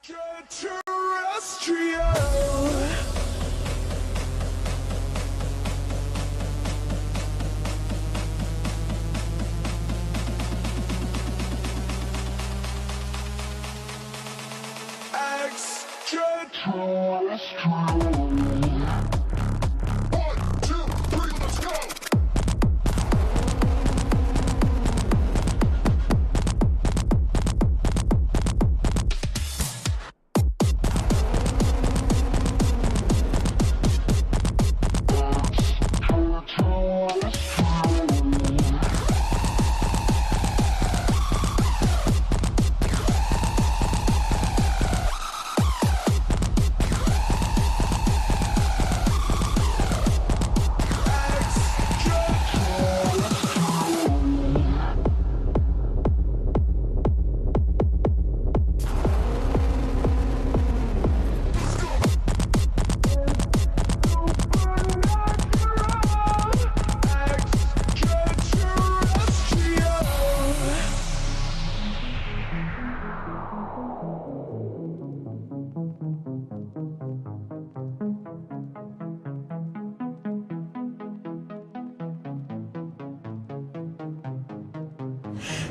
Extraterrestrial. Extraterrestrial.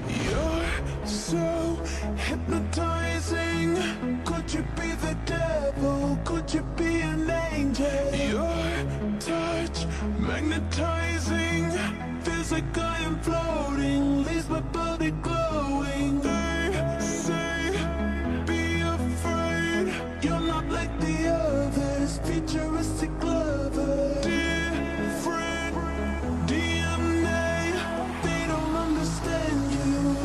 You're so hypnotizing. Could you be the devil? Could you be an angel? Your touch magnetizing. Feels like I am floating. Leaves my body glowing. They say, be afraid. You're not like the others. Futuristic lover. Different DNA. They don't understand you.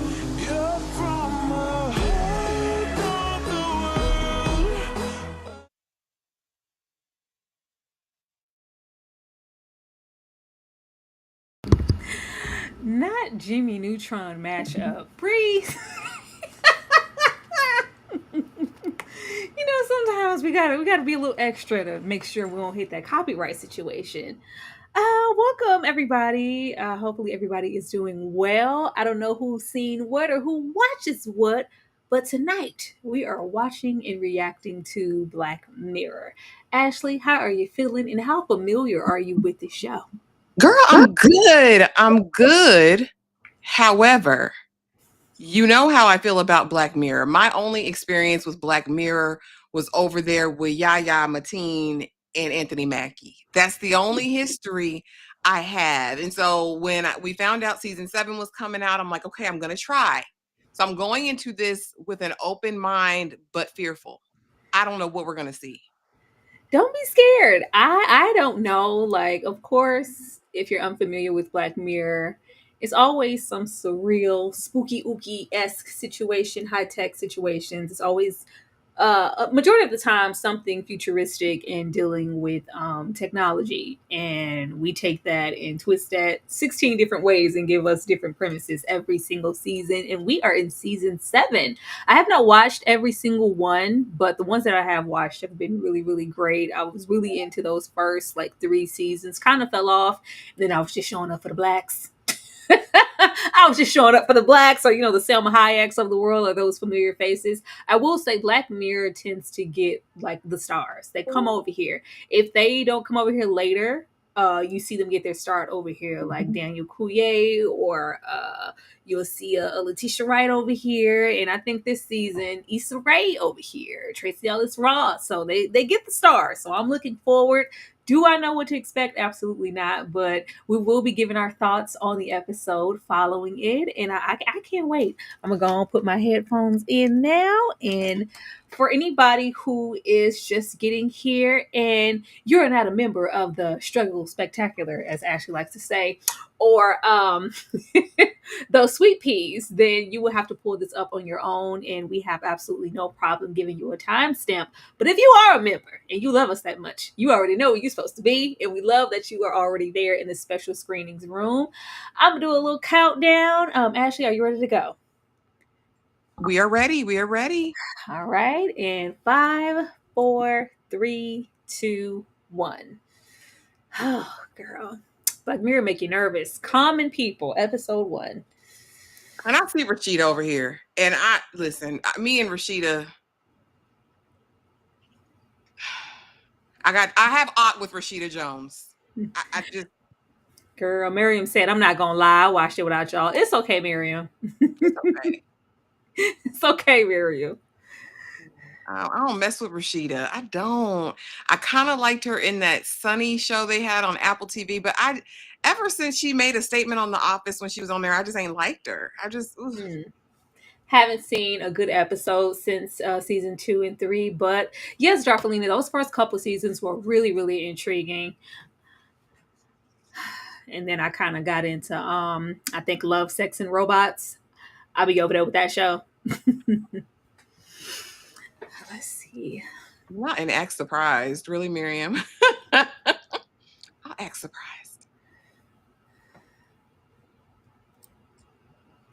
You're from a whole other world. Not Jimmy Neutron mashup. Breathe. Sometimes we gotta be a little extra to make sure we won't hit that copyright situation. Welcome everybody. Hopefully everybody is doing well. I don't know who's seen what or who watches what, but tonight we are watching and reacting to Black Mirror. Ashley, how are you feeling and how familiar are you with the show? Girl, I'm good. I'm good. However, you know how I feel about Black Mirror. My only experience with Black Mirror was over there with Yahya Mateen and Anthony Mackie. That's the only history I have. And so when we found out season 7 was coming out, I'm like, okay, I'm going to try. So I'm going into this with an open mind, but fearful. I don't know what we're going to see. Don't be scared. I don't know. Like, of course, if you're unfamiliar with Black Mirror, it's always some surreal, spooky ooky esque situation, high tech situations. It's always a majority of the time something futuristic and dealing with technology, and we take that and twist that 16 different ways and give us different premises every single season, and we are in season 7. I have not watched every single one, but the ones that I have watched have been really, really great. I was really into those first like 3 seasons, kind of fell off, and then I was just showing up for the blacks. I was just showing up for the blacks, or the Selma Hayeks of the world, or those familiar faces. I will say Black Mirror tends to get like the stars. They come over here. If they don't come over here later, you see them get their start over here, like Daniel Coulier, or you'll see a Letitia Wright over here, and I think this season Issa Rae over here, Tracy Ellis Ross. So they get the stars. So I'm looking forward. Do I know what to expect? Absolutely not. But we will be giving our thoughts on the episode following it. And I can't wait. I'm going to go and put my headphones in now. And for anybody who is just getting here and you're not a member of the Struggle Spectacular, as Ashley likes to say, or those sweet peas, then you will have to pull this up on your own. And we have absolutely no problem giving you a timestamp. But if you are a member and you love us that much, you already know where you're supposed to be. And we love that you are already there in the special screenings room. I'm going to do a little countdown. Ashley, are you ready to go? We are ready. We are ready. All right. And 5, 4, 3, 2, 1. Oh, girl. Black Mirror make you nervous. Common People, episode 1. And I see Rashida over here. And me and Rashida, I have aught with Rashida Jones. I just Girl, Miriam said, I'm not gonna lie, I watched it without y'all. It's okay, Miriam. it's okay. It's okay, Miriam. I don't mess with Rashida. I don't. I kind of liked her in that Sunny show they had on Apple TV, but ever since she made a statement on The Office when she was on there, I just ain't liked her. I just Haven't seen a good episode since season 2 and 3, but yes, Darfelina, those first couple seasons were really, really intriguing. And then I kind of got into I think Love, Sex, and Robots. I'll be over there with that show. Let's see. I'm not an act surprised, really, Miriam. I'll act surprised.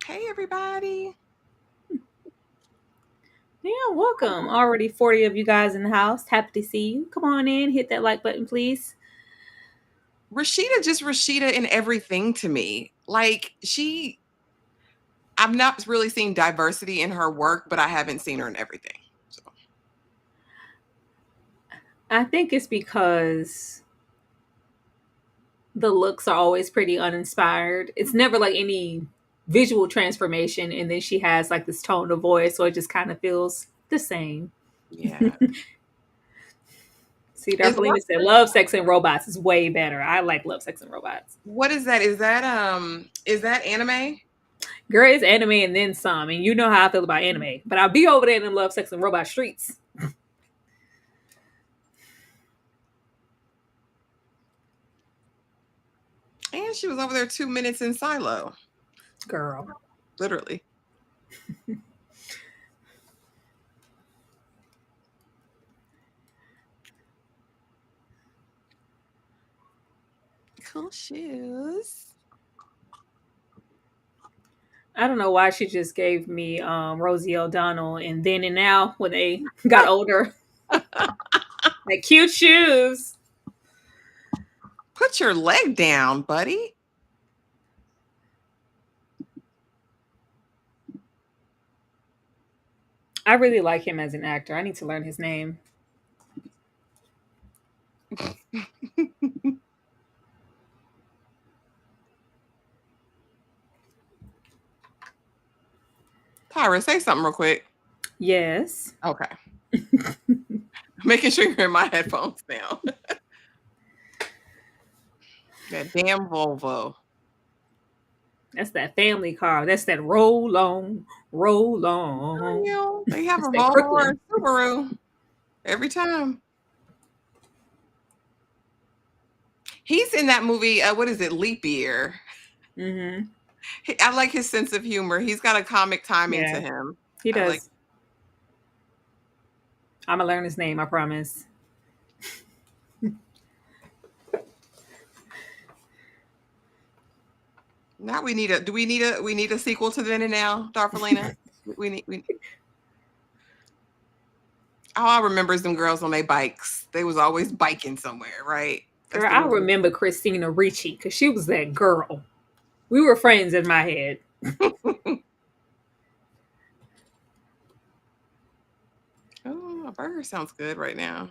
Hey, everybody. Yeah, welcome. Already 40 of you guys in the house. Happy to see you. Come on in, hit that like button, please. Rashida just Rashida in everything to me. Like I've not really seen diversity in her work, but I haven't seen her in everything. So. I think it's because the looks are always pretty uninspired. It's never like any visual transformation, and then she has like this tone of voice, so it just kind of feels the same. Yeah. See, Darfelina said Love, Sex, and Robots is way better. I like Love, Sex, and Robots. What is that? Is that anime? Girl, it's anime and then some, and you know how I feel about anime. But I'll be over there in the Love, Sex, and Robot streets. And she was over there 2 minutes in Silo. Girl. Literally. Cool shoes. I don't know why she just gave me Rosie O'Donnell and Then and Now when they got older. Like cute shoes. Put your leg down, buddy. I really like him as an actor. I need to learn his name. Tyra, say something real quick. Yes. Okay. Making sure you're in my headphones now. That damn Volvo. That's that family car. That's that roll on, roll on. You know, they have a That's that Volvo or a Crooklyn. Subaru every time. He's in that movie. What is it? Leap Year. Mm-hmm. I like his sense of humor. He's got a comic timing Yeah. to him. He does. Like, I'm gonna learn his name, I promise. now we need a sequel to Then and Now, Darfelina? we need all I remember is them girls on their bikes. They was always biking somewhere, right? Girl, I remember Christina Ricci because she was that girl. We were friends in my head. Oh, a burger sounds good right now.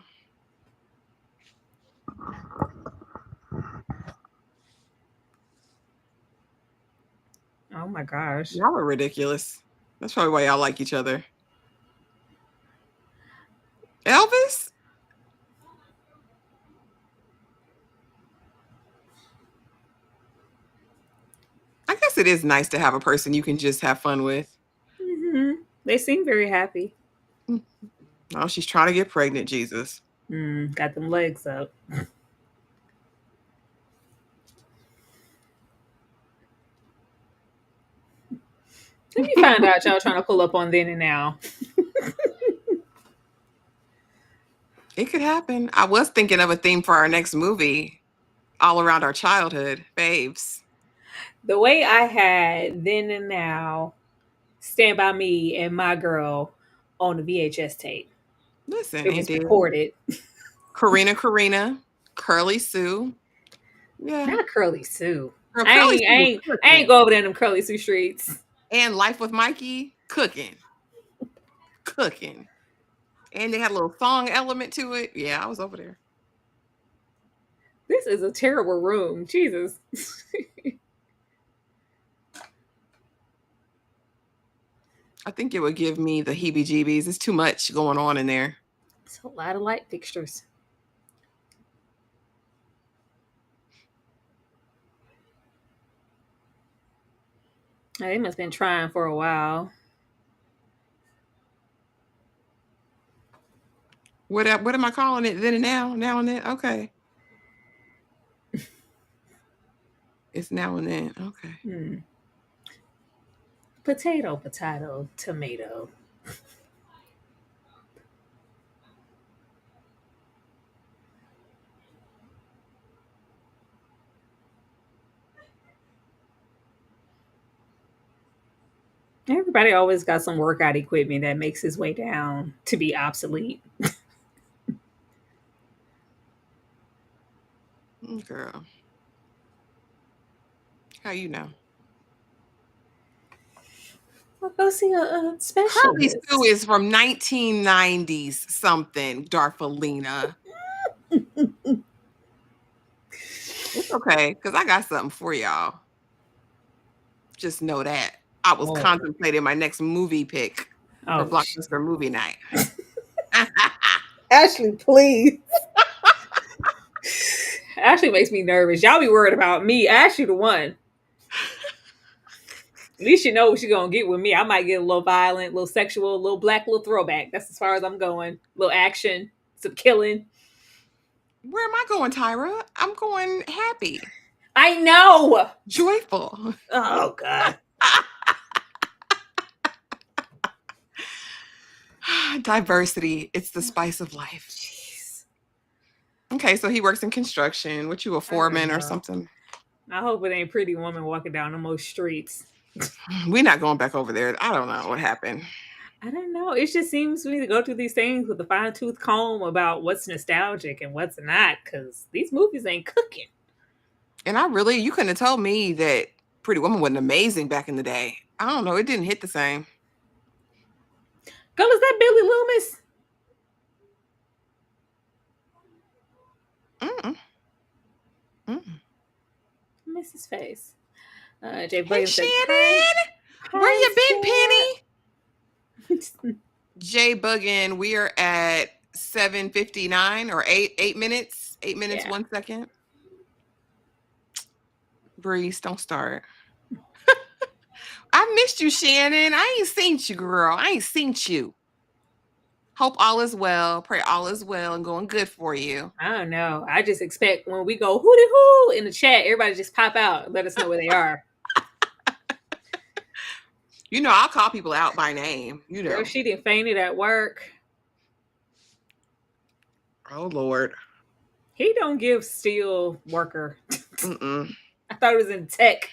Oh my gosh. Y'all are ridiculous. That's probably why y'all like each other. Elvis? I guess it is nice to have a person you can just have fun with. Mm-hmm. They seem very happy. Oh, she's trying to get pregnant, Jesus. Got them legs up. Let me find out y'all trying to pull up on Then and Now. It could happen. I was thinking of a theme for our next movie, all around our childhood faves. The way I had Then and Now, Stand By Me, and My Girl on the VHS tape. Listen, It was recorded. Karina, Curly Sue. Yeah. Not Curly Sue. Girl, I Curly Sue was ain't go over there in them Curly Sue streets. And Life with Mikey, cooking. And they had a little song element to it. Yeah, I was over there. This is a terrible room. Jesus. I think it would give me the heebie-jeebies. It's too much going on in there. It's a lot of light fixtures. They must have been trying for a while. What am I calling it? Then and now? Now and then? Okay. It's now and then. Okay. Potato, potato, tomato. Everybody always got some workout equipment that makes his way down to be obsolete. Girl. How you know? I'll go see a Curly specialist. Sue is from 1990s something, Darfalina. It's okay, because I got something for y'all. Just know that. I was contemplating my next movie pick for Blockbuster movie night. Ashley, please. Ashley makes me nervous. Y'all be worried about me. Ashley the one. At least you know what you're going to get with me. I might get a little violent, a little sexual, a little black, a little throwback. That's as far as I'm going. A little action, some killing. Where am I going, Tyra? I'm going happy. I know. Joyful. Oh, God. Diversity. It's the spice of life. Jeez. Okay, so he works in construction. What, you a foreman or something? I hope it ain't Pretty Woman walking down the most streets. We're not going back over there. I don't know what happened. I don't know. It just seems to me to go through these things with a fine-tooth comb about what's nostalgic and what's not, because these movies ain't cooking. And you couldn't have told me that Pretty Woman wasn't amazing back in the day. I don't know. It didn't hit the same. Girl, is that Billy Loomis? Miss his face. Jay Hey, Shannon! Where you been, Penny? Jay Buggin, we are at 7:59 or 8 minutes. 8 minutes, 1 second. Breeze, don't start. I missed you, Shannon. I ain't seen you, girl. I ain't seen you. Hope all is well. Pray all is well and going good for you. I don't know. I just expect when we go hooty hoo in the chat, everybody just pop out and let us know where they are. You know, I'll call people out by name. You know, girl, she didn't fainted at work. Oh Lord, he don't give steel worker. I thought it was in tech.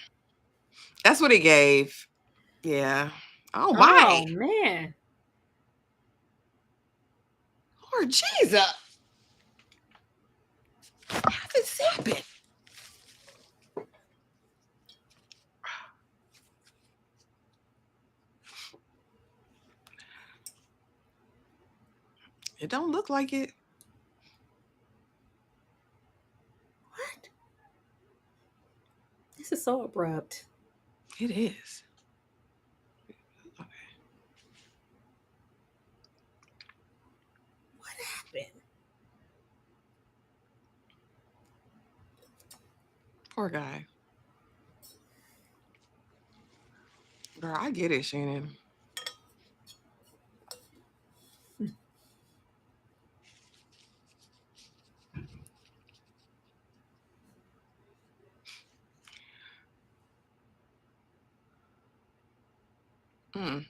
That's what he gave. Yeah. Oh my. Oh man. Lord Jesus. How did this happen? It don't look like it. What? This is so abrupt. It is. Okay. What happened? Poor guy. Girl, I get it, Shannon.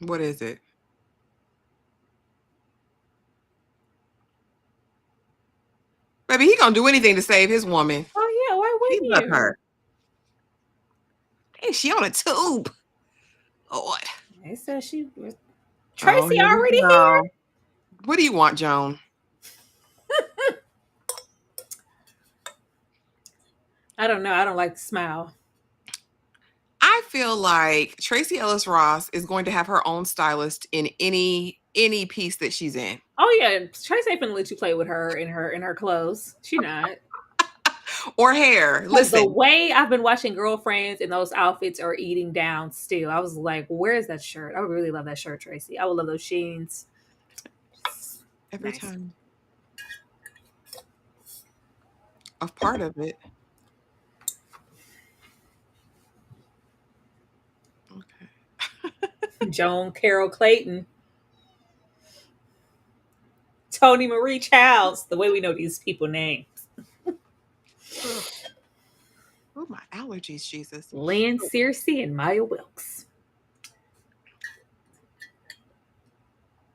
What is it? Baby, he gonna do anything to save his woman. Oh yeah, why wouldn't you? Love her. Hey, she on a tube. Lord. They said she was Tracy already here. What do you want, Joan? I don't know. I don't like the smile. I feel like Tracy Ellis Ross is going to have her own stylist in any piece that she's in. Oh yeah, Tracy ain't finna let you play with her in her clothes. She not. or hair. Because the Listen, way I've been watching girlfriends in those outfits are eating down still. I was like, where's that shirt? I would really love that shirt, Tracy. I would love those sheens. every Nice. time. A part of it. Okay. Joan Carol Clayton. Tony Marie Childs. The way we know these people names. Ugh. Oh, my allergies, Jesus. Lynn Searcy and Maya Wilkes.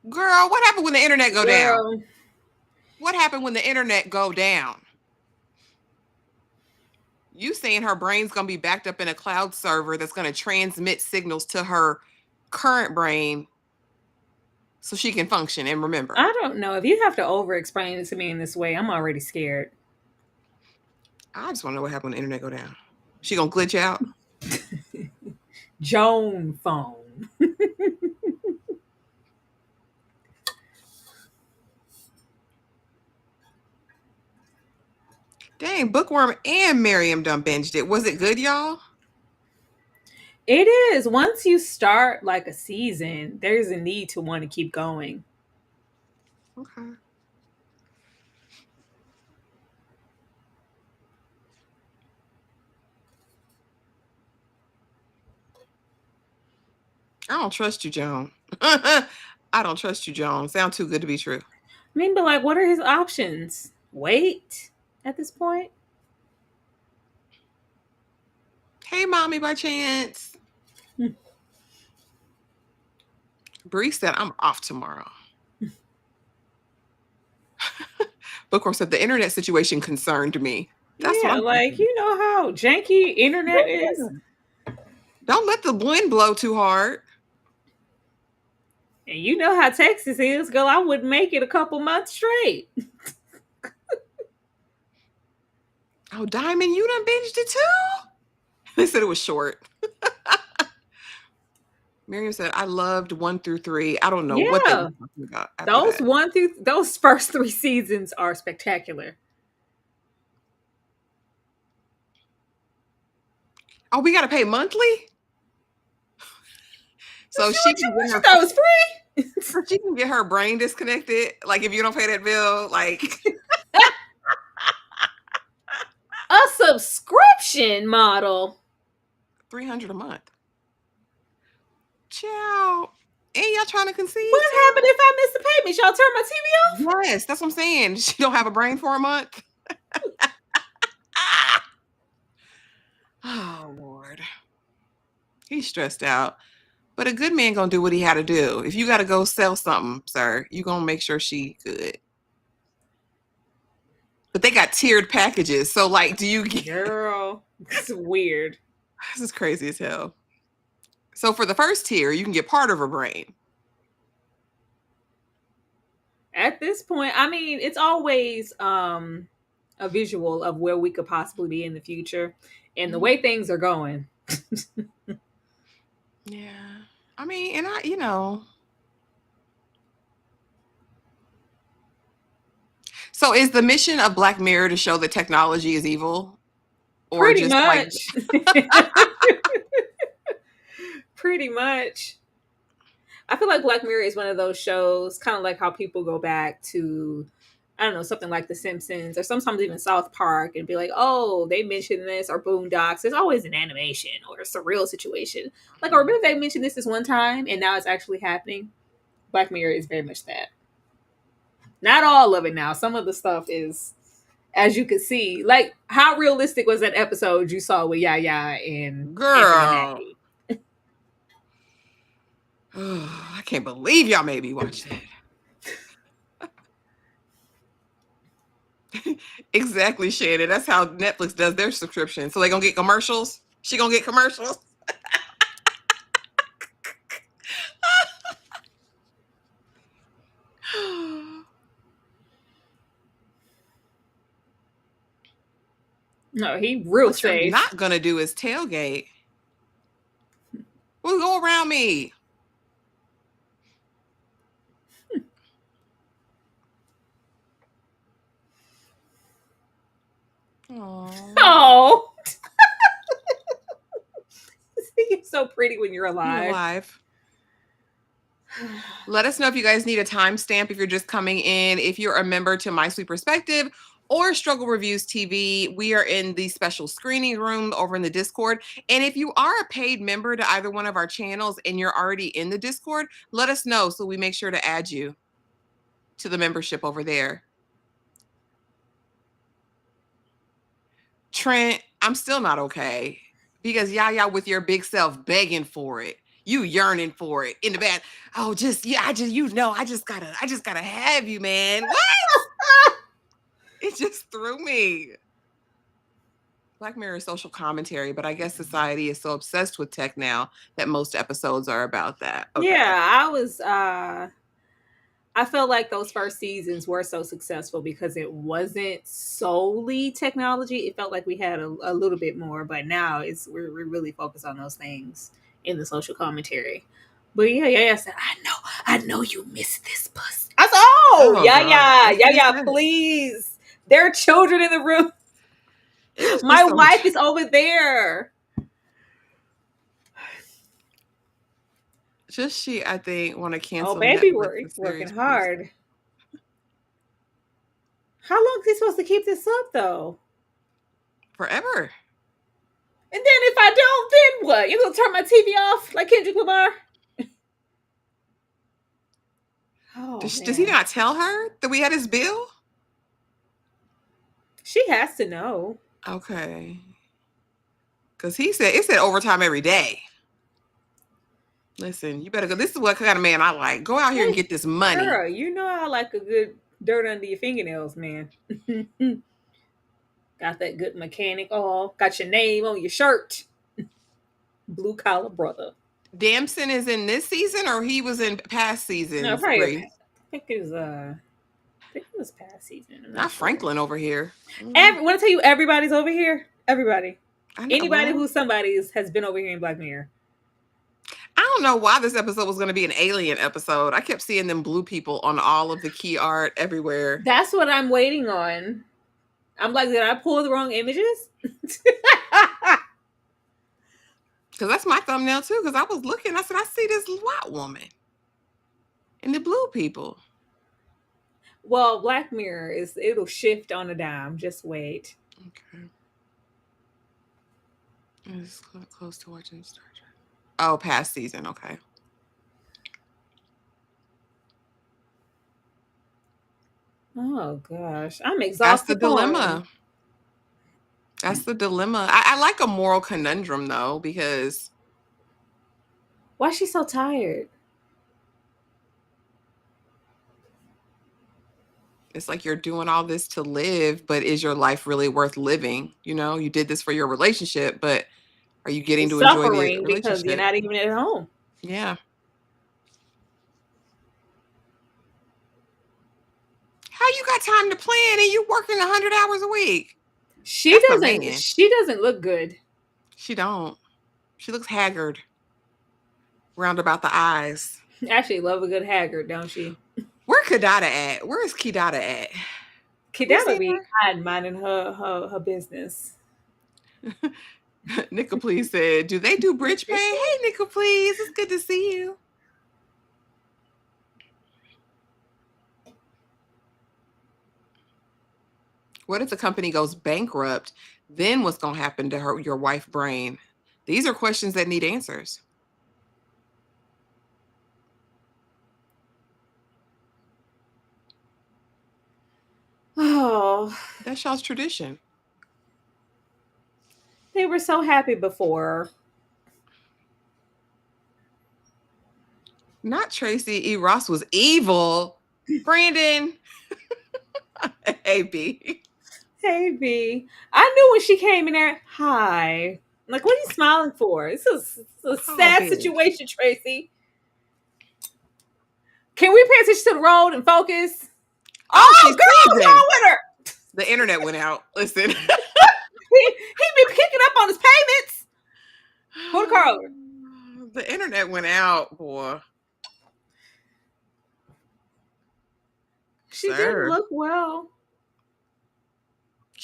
Girl, what happened when the internet go down? Girl. What happened when the internet go down? You saying her brain's gonna be backed up in a cloud server that's gonna transmit signals to her current brain so she can function and remember. I don't know. If you have to over explain it to me in this way, I'm already scared. I just want to know what happened when the internet go down. She gonna glitch out? Joan phone. Dang, Bookworm and Miriam done binged it. Was it good, y'all? It is. Once you start like a season, there's a need to want to keep going. Okay. I don't trust you, Joan. I don't trust you, Joan. Sound too good to be true. I mean, but like, what are his options? Wait at this point? Hey, mommy, by chance. Bree said, I'm off tomorrow. Bookworm said, the internet situation concerned me. That's yeah, what I'm like, thinking. you know how janky internet is? Don't let the wind blow too hard. And you know how Texas is, girl. I wouldn't make it a couple months straight. Oh, Diamond, you done binged it too? They said it was short. Miriam said, I loved 1 through 3. I don't know what they were talking about after Those that. those first 3 seasons are spectacular. Oh, we got to pay monthly? So she can get her, That was free. so she can get her brain disconnected. Like if you don't pay that bill, like A subscription model. $300 a month. Ciao. And y'all trying to conceive? What happened if I missed the payment? Y'all turn my TV off? Yes, that's what I'm saying. She don't have a brain for a month. Oh Lord. He's stressed out. But a good man gonna do what he had to do. If you gotta go sell something, sir, you gonna make sure she good. But they got tiered packages. So like, do you get Girl, it's weird. this is crazy as hell. So for the first tier, you can get part of her brain. At this point, I mean, it's always a visual of where we could possibly be in the future and the way things are going. Yeah. I mean, and you know. So is the mission of Black Mirror to show that technology is evil? Or Pretty just like much. Pretty much. I feel like Black Mirror is one of those shows, kind of like how people go back to, I don't know, something like The Simpsons or sometimes even South Park and be like, oh, they mentioned this or Boondocks. There's always an animation or a surreal situation. Like, I remember they mentioned this one time and now it's actually happening. Black Mirror is very much that. Not all of it now. Some of the stuff is, as you can see, like, how realistic was that episode you saw with Yaya and Anthony girl. Mackie? Oh, I can't believe y'all made me watch that. Exactly, Shannon. That's how Netflix does their subscription. So they gonna get commercials. She gonna get commercials. No, he real What you're safe. not gonna do is tailgate. Well, go around me. Aww. so pretty when you're You're alive. alive. Let us know if you guys need a timestamp if you're just coming in. If you're a member to My Sweet Perspective or Struggle Reviews TV, we are in the special screening room over in the Discord. And if you are a paid member to either one of our channels and you're already in the Discord, let us know so we make sure to add you to the membership over there. Trent, I'm still not okay because Yaya with your big self begging for it. You yearning for it in the bed. Oh, I just gotta have you, man. What? It just threw me. Black Mirror is social commentary, but I guess society is so obsessed with tech now that most episodes are about that. Okay. Yeah, I felt like those first seasons were so successful because it wasn't solely technology. It felt like we had a little bit more, but now we're really focused on those things in the social commentary. But yeah, said, I know you miss this puss. I said, God. yeah, please. There are children in the room. My wife is over there. Just she, I think, want to cancel. Oh, baby, Netflix working hard. How long is he supposed to keep this up, though? Forever. And then if I don't, then what? You gonna turn my TV off like Kendrick Lamar? Does he not tell her that we had his bill? She has to know. Okay. Because it said overtime every day. Listen, you better go. This is what kind of man I like. Go out here and get this money. Girl, you know I like a good dirt under your fingernails, man. Got that good mechanic all. Got your name on your shirt. Blue collar brother. Damson is in this season, or he was in past seasons? No, probably. I think it was past season. Not Franklin over here. When I tell you, everybody's over here. Everybody. Anybody who's somebody has been over here in Black Mirror. I don't know why this episode was going to be an alien episode. I kept seeing them blue people on all of the key art everywhere. That's what I'm waiting on. I'm like, did I pull the wrong images? Because that's my thumbnail too. Because I was looking, I said, I see this white woman and the blue people. Well, Black Mirror it'll shift on a dime. Just wait. Okay. It's close to watching Star Trek. Oh, past season. Okay. Oh gosh, I'm exhausted. That's the dilemma. That's the dilemma. I like a moral conundrum though, because why is she so tired? It's like you're doing all this to live, but is your life really worth living? You know, you did this for your relationship, but are you getting to enjoy the relationship? Because you're not even at home. Yeah. How you got time to plan and you working 100 hours a week? She doesn't look good. She don't. She looks haggard. Round about the eyes. Actually, love a good haggard, don't she? Where Kidada at? Where is Kidada at? Kidada be minding her business. Nickel Please said, do they do bridge pay? Hey, Nickel Please. It's good to see you. What if the company goes bankrupt? Then what's going to happen to your wife brain? These are questions that need answers. Oh, that's y'all's tradition. They were so happy before. Not Tracy E. Ross was evil. Brandon. Hey, B. Hey, B. I knew when she came in there. Hi. Like, what are you smiling for? This is a sad situation, Tracy. Can we pay attention to the road and focus? Oh, she's girl, what's wrong with her? The internet went out. Listen. he been picking up on his payments. Pull the car over. The internet went out, boy. She didn't look well.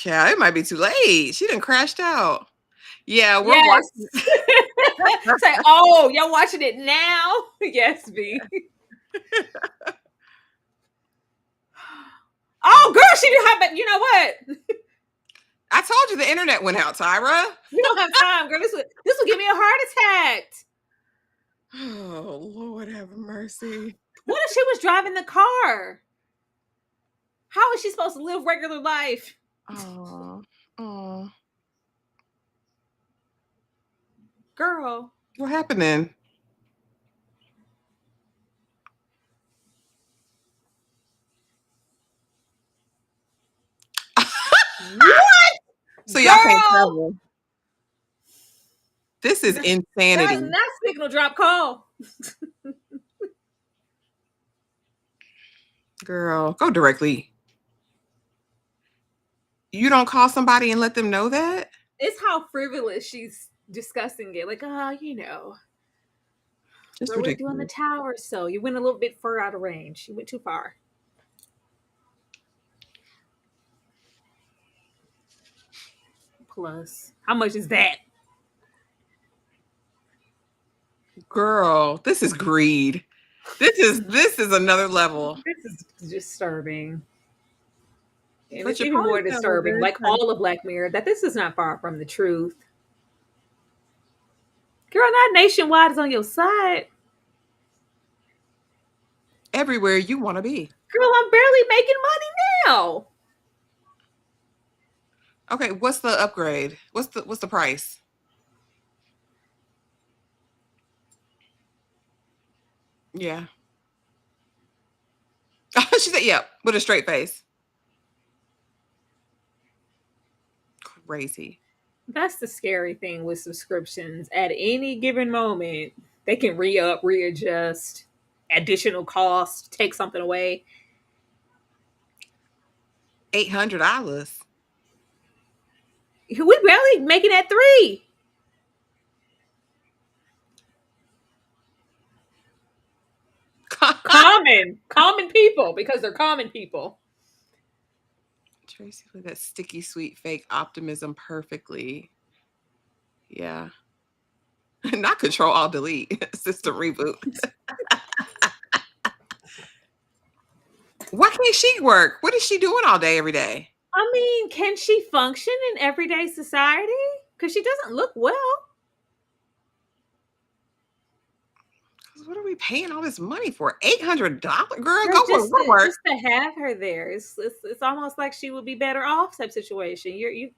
Yeah, it might be too late. She done crashed out. Yeah, we're Yes. watching. Say, oh, y'all watching it now? Yes, B. Oh, girl, she didn't have. But you know what? I told you the internet went out, Tyra. We don't have time, girl. This will give me a heart attack. Oh, Lord have mercy. What if she was driving the car? How is she supposed to live regular life? Oh, oh. Girl. What happened then? What? So y'all can't Girl. travel. This is insanity. Not signal drop call. Girl, go directly. You don't call somebody and let them know that? It's how frivolous she's discussing it. Like, you know, Just we're doing the ridiculous. tower, so you went a little bit far out of range. You went too far. Plus, how much is that? Girl, this is greed. This is another level. This is disturbing. And But it's you're even probably more still a disturbing, very like pretty. all of Black Mirror, that this is not far from the truth. Girl, not Nationwide is on your side. Everywhere you want to be. Girl, I'm barely making money now. Okay, what's the upgrade? What's the price? Yeah. She said, yeah, with a straight face. Crazy. That's the scary thing with subscriptions. At any given moment, they can re-up, readjust, additional cost, take something away. $800. We barely making at 3. Common people, because they're common people. Tracy with that sticky sweet fake optimism perfectly. Yeah. Not control alt delete. System reboot. Why can't she work? What is she doing all day, every day? I mean, can she function in everyday society? Because she doesn't look well. What are we paying all this money for? $800? Girl, Girl, go work. just to have her there, it's almost like she would be better off type situation. You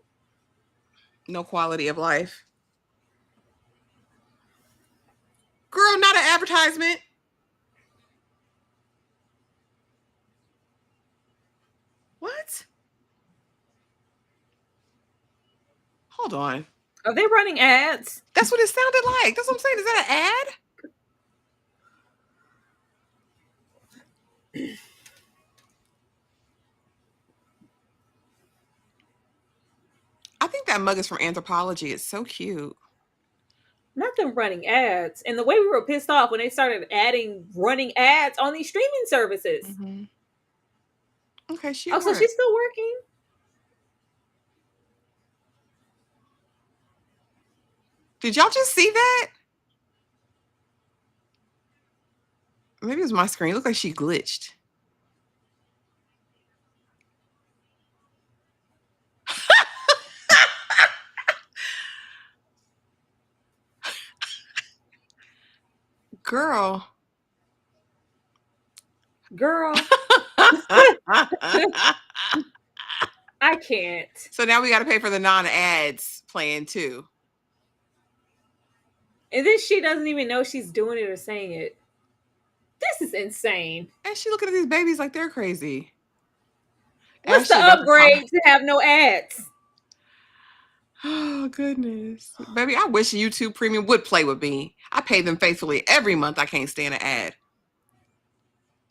No quality of life. Girl, not an advertisement. What? Hold on. Are they running ads? That's what it sounded like. That's what I'm saying. Is that an ad? I think that mug is from Anthropology. It's so cute. Not them running ads. And the way we were pissed off when they started adding running ads on these streaming services. Mm-hmm. Okay, she Oh, so she's still working? Did y'all just see that? Maybe it was my screen. It looked like she glitched. Girl. I can't. So now we got to pay for the non-ads plan too. And then she doesn't even know she's doing it or saying it. This is insane. And she looking at these babies like they're crazy. What's the Ashley about to call. upgrade to have no ads? Oh, goodness. Baby, I wish YouTube Premium would play with me. I pay them faithfully every month. I can't stand an ad.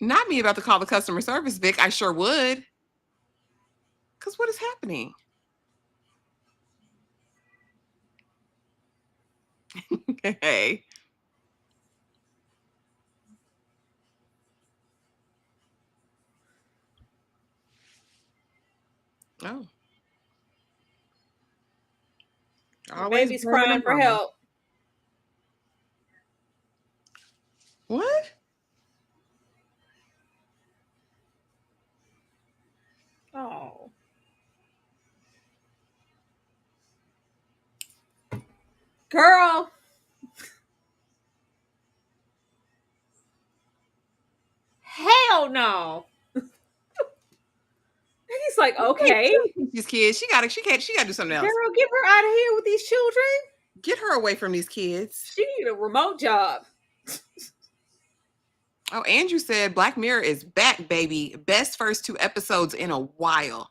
Not me about to call the customer service, Vic. I sure would. Because what is happening? Hey. Oh. The Always baby's blaming crying her for mama. help. What? Oh. Girl. Hell no. He's like, okay. These kids, she gotta do something else. Girl, get her out of here with these children. Get her away from these kids. She need a remote job. Oh, Andrew said Black Mirror is back, baby. Best first 2 episodes in a while.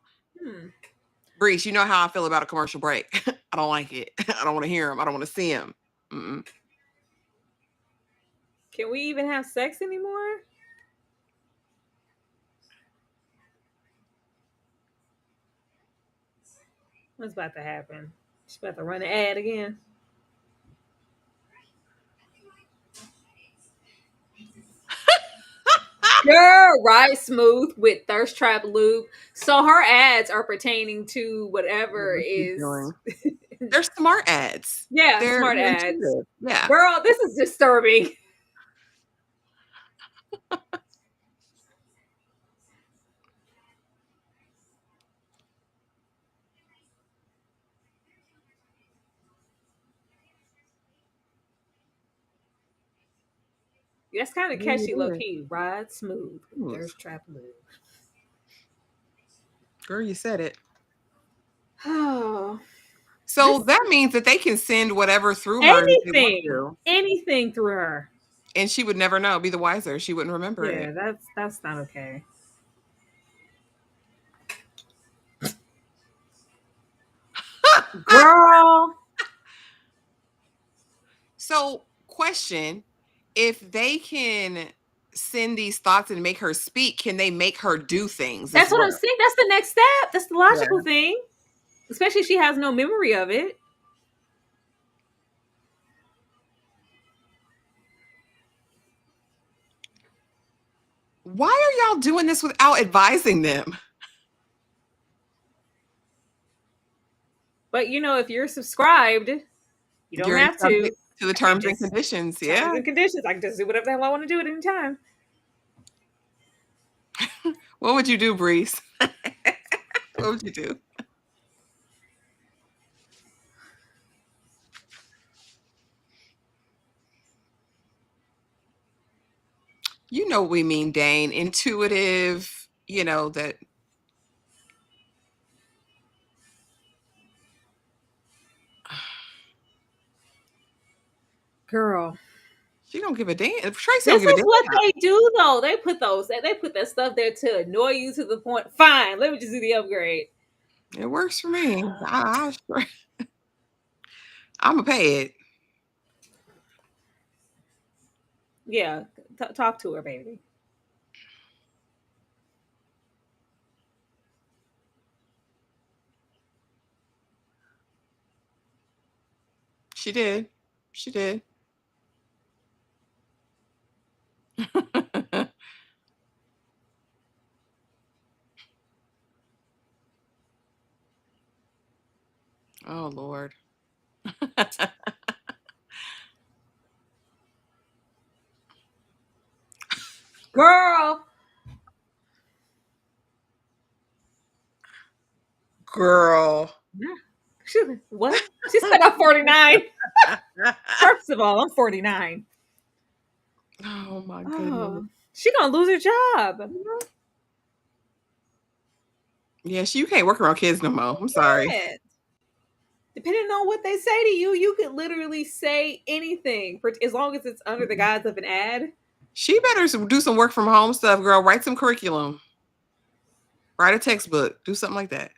Breeze, you know how I feel about a commercial break. I don't like it. I don't want to hear them. I don't want to see them. Mm-mm. Can we even have sex anymore? What's about to happen? She's about to run an ad again. Girl, ride smooth with Thirst Trap Lube. So her ads are pertaining to whatever is. They're smart ads. Yeah, They're smart ads. intuitive. Yeah. Girl, this is disturbing. That's kind of catchy, low key. Ride smooth with Thirst Trap Lube. Girl, you said it. Oh. So that means that they can send whatever through her. Anything through her. And she would never know, be the wiser. She wouldn't remember it. Yeah, that's not okay. Girl. So, question, if they can send these thoughts and make her speak, can they make her do things? That's what I'm saying. That's the next step. That's the logical thing. Especially if she has no memory of it. Why are y'all doing this without advising them? But if you're subscribed, you don't have to the terms and conditions. Terms and conditions. I can just do whatever the hell I want to do at any time. What would you do, Breeze? What would you do? You know what we mean, Dane. Intuitive, that. Girl. She don't give a damn. Tracy this is what they do, though. They put that stuff there to annoy you to the point. Fine, let me just do the upgrade. It works for me. I'm gonna pay it. Yeah, talk to her, baby. She did. She did. Oh, Lord. Girl. What? She said I'm 49. First of all, I'm 49. Oh, my goodness. She gonna lose her job. Yeah, you can't work around kids no more. I'm sorry. Depending on what they say to you, you could literally say anything as long as it's under the guise of an ad. She better do some work from home stuff, girl. Write some curriculum. Write a textbook. Do something like that.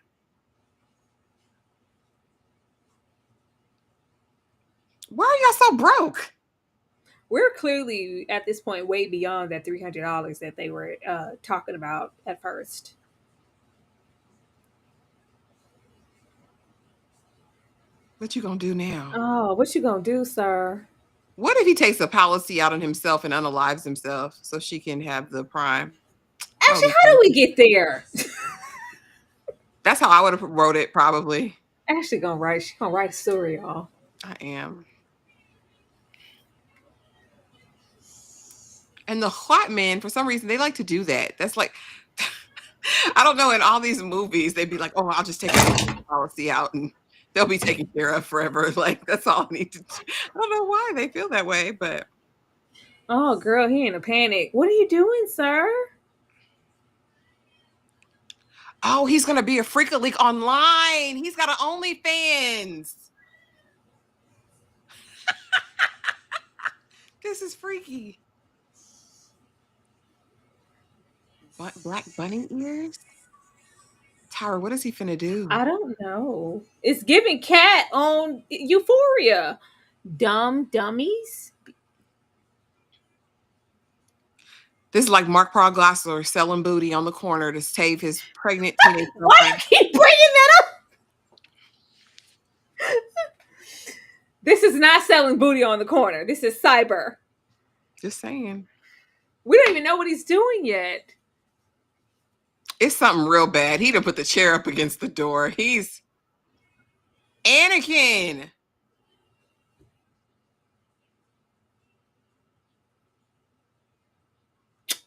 Why are y'all so broke? We're clearly at this point way beyond that $300 that they were talking about at first. What you gonna do now? Oh, what you gonna do, sir? What if he takes a policy out on himself and unalives himself so she can have the prime? Actually, how do we get there? That's how I would have wrote it, probably. Ashley gonna write. She gonna write a story, y'all. I am. And the hot men, for some reason, they like to do that. That's like, I don't know. In all these movies, they'd be like, "Oh, I'll just take an insurance policy out, and they'll be taken care of forever." Like that's all I need to do. I don't know why they feel that way, but Oh, girl, he in a panic. What are you doing, sir? oh, he's gonna be a freak a leak online. He's got an OnlyFans. This is freaky. Black bunny ears. Tyra, what is he finna do? I don't know. It's giving cat on Euphoria. Dumb dummies. This is like Mark Proglassler selling booty on the corner to save his pregnant teenage Why you girlfriend. keep bringing that up? This is not selling booty on the corner. This is cyber. Just saying. We don't even know what he's doing yet. It's something real bad. He done put the chair up against the door. He's Anakin.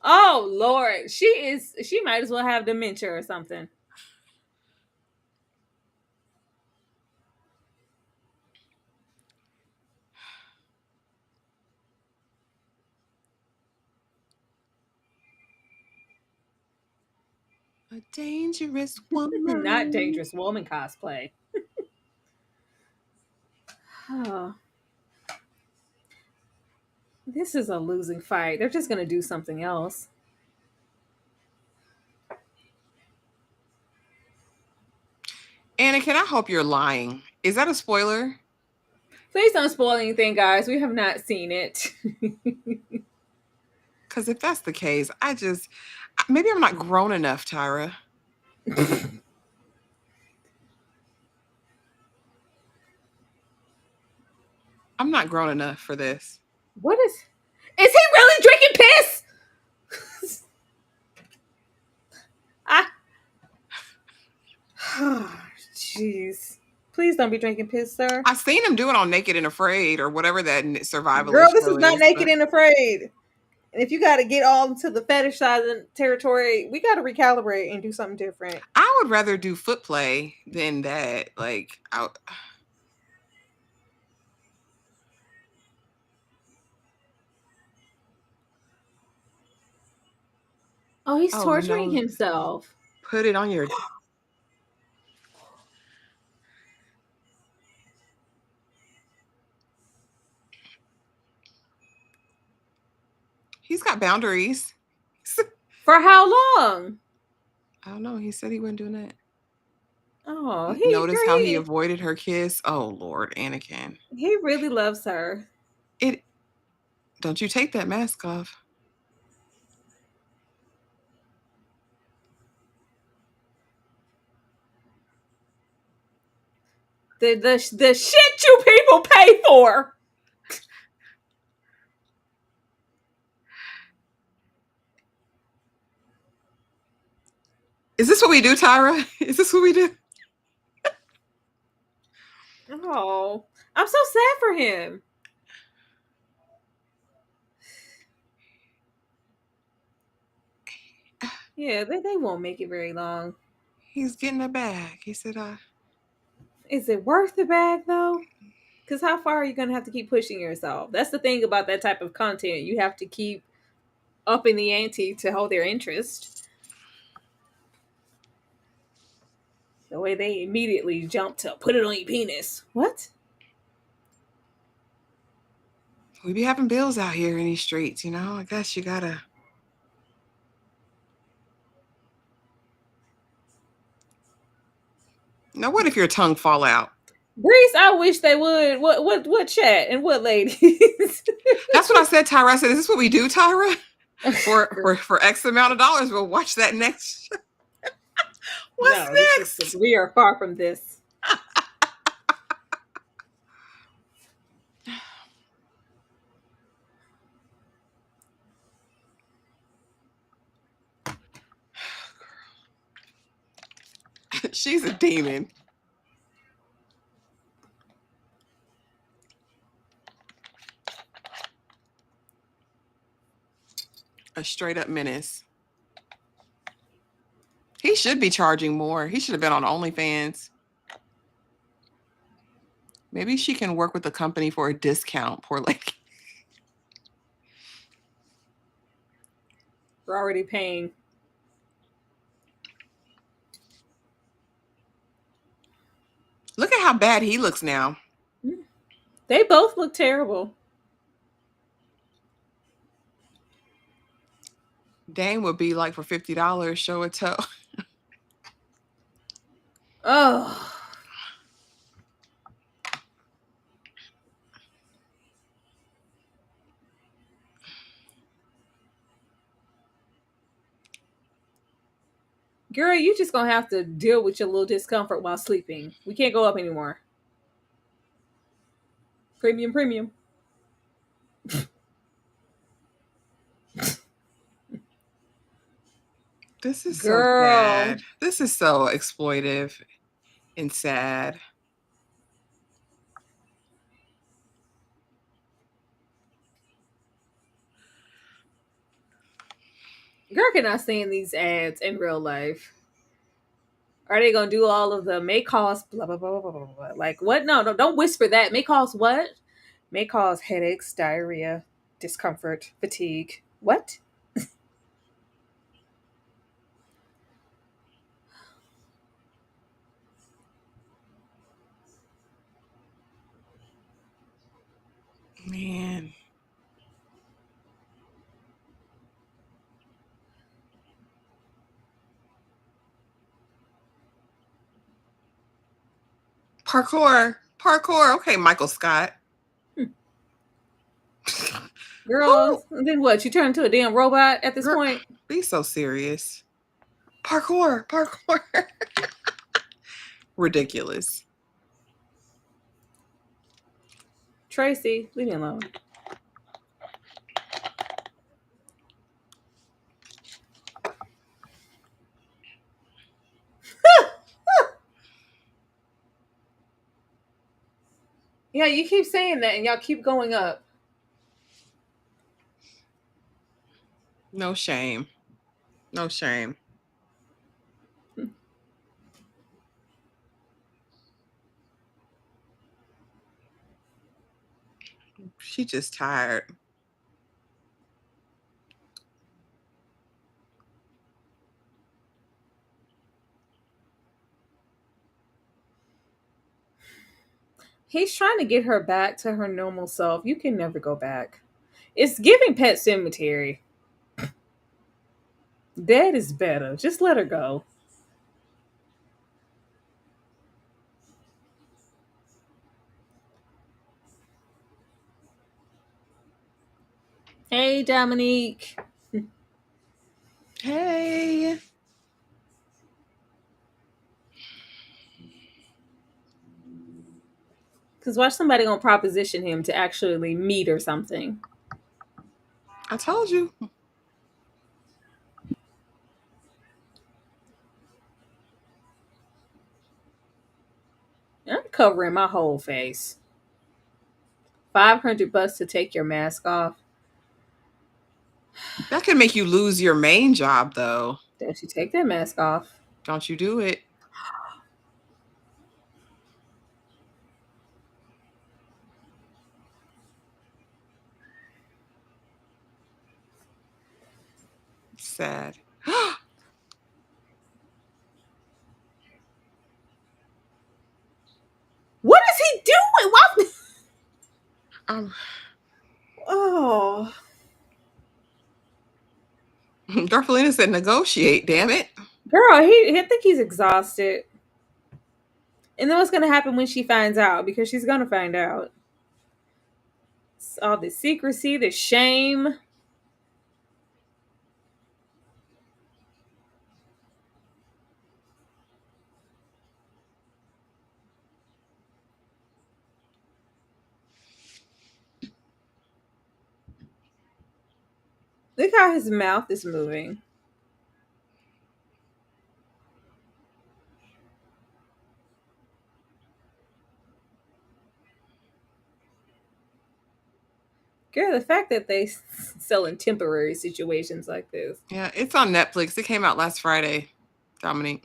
Oh Lord, she might as well have dementia or something. A dangerous woman. Not dangerous woman cosplay. Oh, this is a losing fight. They're just gonna do something else. Anakin, I hope you're lying. Is that a spoiler? Please don't spoil anything, guys. We have not seen it. Because if that's the case, maybe I'm not grown enough, Tyra. I'm not grown enough for this. What is he really drinking piss? Jeez. Please don't be drinking piss, sir. I've seen him do it on Naked and Afraid or whatever that survivalist Girl, this show is not is, naked but and afraid. And if you got to get all into the fetishizing territory, we got to recalibrate and do something different. I would rather do foot play than that. Like, Oh, he's oh torturing no, himself. put it on your. He's got boundaries. For how long? I don't know. He said he wasn't doing that. Oh, Notice how he avoided her kiss. Oh Lord, Anakin. He really loves her. Don't you take that mask off. The shit you people pay for. Is this what we do, Tyra? Is this what we do? Oh, I'm so sad for him. Yeah, they won't make it very long. He's getting a bag. He said, Is it worth the bag though? Because how far are you going to have to keep pushing yourself? That's the thing about that type of content. You have to keep upping the ante to hold their interest. The way they immediately jump to put it on your penis. What? we be having bills out here in these streets, you know? I guess you gotta. Now, what if your tongue fall out? Breeze, I wish they would. What chat and what ladies? That's what I said, Tyra. I said, is this what we do, Tyra? For X amount of dollars, we'll watch that next. What's next? We are far from this. She's a demon. A straight up menace. He should be charging more. He should have been on OnlyFans. Maybe she can work with the company for a discount. Poor lady. We're already paying. Look at how bad he looks now. They both look terrible. Dane would be like, for $50, show a toe. Oh. Girl, you just gonna have to deal with your little discomfort while sleeping. We can't go up anymore. Premium. This is so Girl. sad. This is so exploitive and sad. Girl cannot stand these ads in real life. Are they gonna do all of the may cause blah blah blah blah blah blah? Like what? No, don't whisper that. May cause what? May cause headaches, diarrhea, discomfort, fatigue. What? Man. Parkour. Okay, Michael Scott. Girl, and then what? You turn into a damn robot at this point? Be so serious. Parkour. Ridiculous. Tracy, leave me alone. Yeah, you keep saying that and y'all keep going up. No shame. She just tired. He's trying to get her back to her normal self. You can never go back. It's giving Pet Cemetery. Dead is better. Just let her go. Hey, Dominique. Hey. Because watch somebody gonna proposition him to actually meet or something. I told you. I'm covering my whole face. $500 to take your mask off. That could make you lose your main job, though. Don't you take that mask off? Don't you do it. Sad. What is he doing? What? Um, Oh. Darfelina said negotiate, damn it. Girl, I think he's exhausted. And then what's gonna happen when she finds out? Because she's gonna find out. It's all the secrecy, the shame. Look how his mouth is moving. Girl, the fact that they sell in temporary situations like this. Yeah, it's on Netflix. It came out last Friday, Dominique.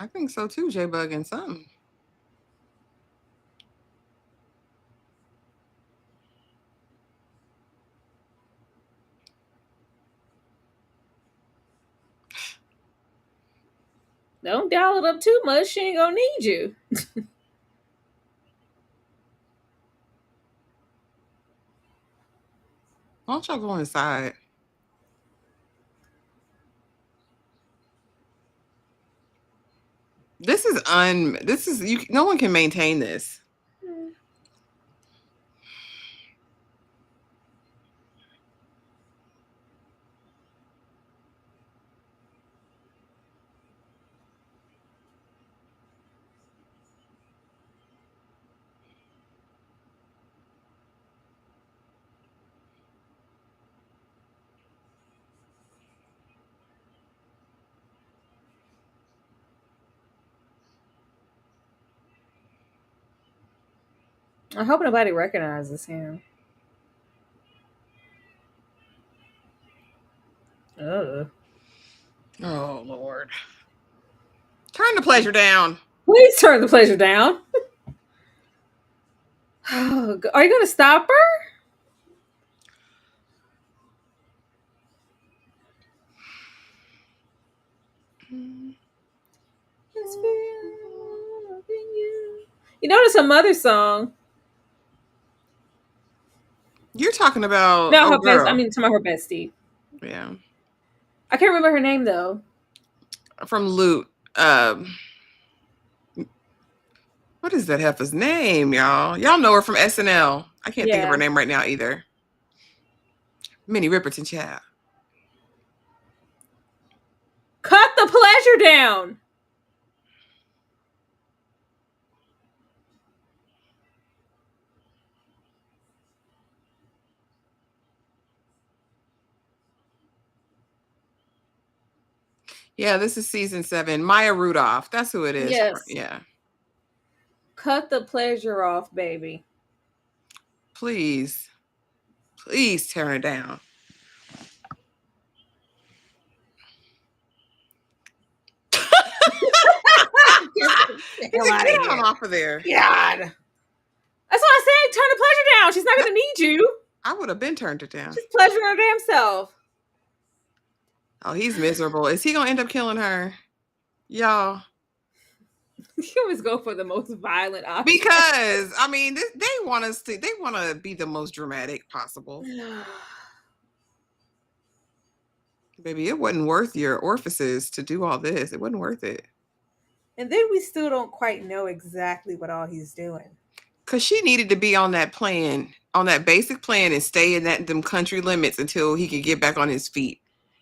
I think so too, J-Bug and something. Don't dial it up too much. She ain't gonna need you. Why don't y'all go inside? This is you. No one can maintain this. I hope nobody recognizes him. Ugh. Oh Lord. Turn the pleasure down. Please turn the pleasure down. Are you gonna stop her? You notice her mother's song. You're talking about No, her best. I girl. mean, talking about her bestie. Yeah. I can't remember her name though. From Loot. What is that heifer's name, y'all? Y'all know her from SNL. I can't think of her Yeah. name right now either. Minnie Riperton, child. Cut the pleasure down. Yeah, this is season 7. Maya Rudolph. That's who it is. Yes. Yeah. Cut the pleasure off, baby. Please. Please turn it down. Get He's like, get on off of there. God. That's what I said. Turn the pleasure down. She's not going to need you. I would have been turned it down. She's pleasuring her damn self. Oh, he's miserable. Is he gonna end up killing her? Y'all. You always go for the most violent option. Because I mean, they want to be the most dramatic possible. Baby, it wasn't worth your orifices to do all this. It wasn't worth it. And then we still don't quite know exactly what all he's doing. Cause she needed to be on that plan, on that basic plan, and stay in them country limits until he could get back on his feet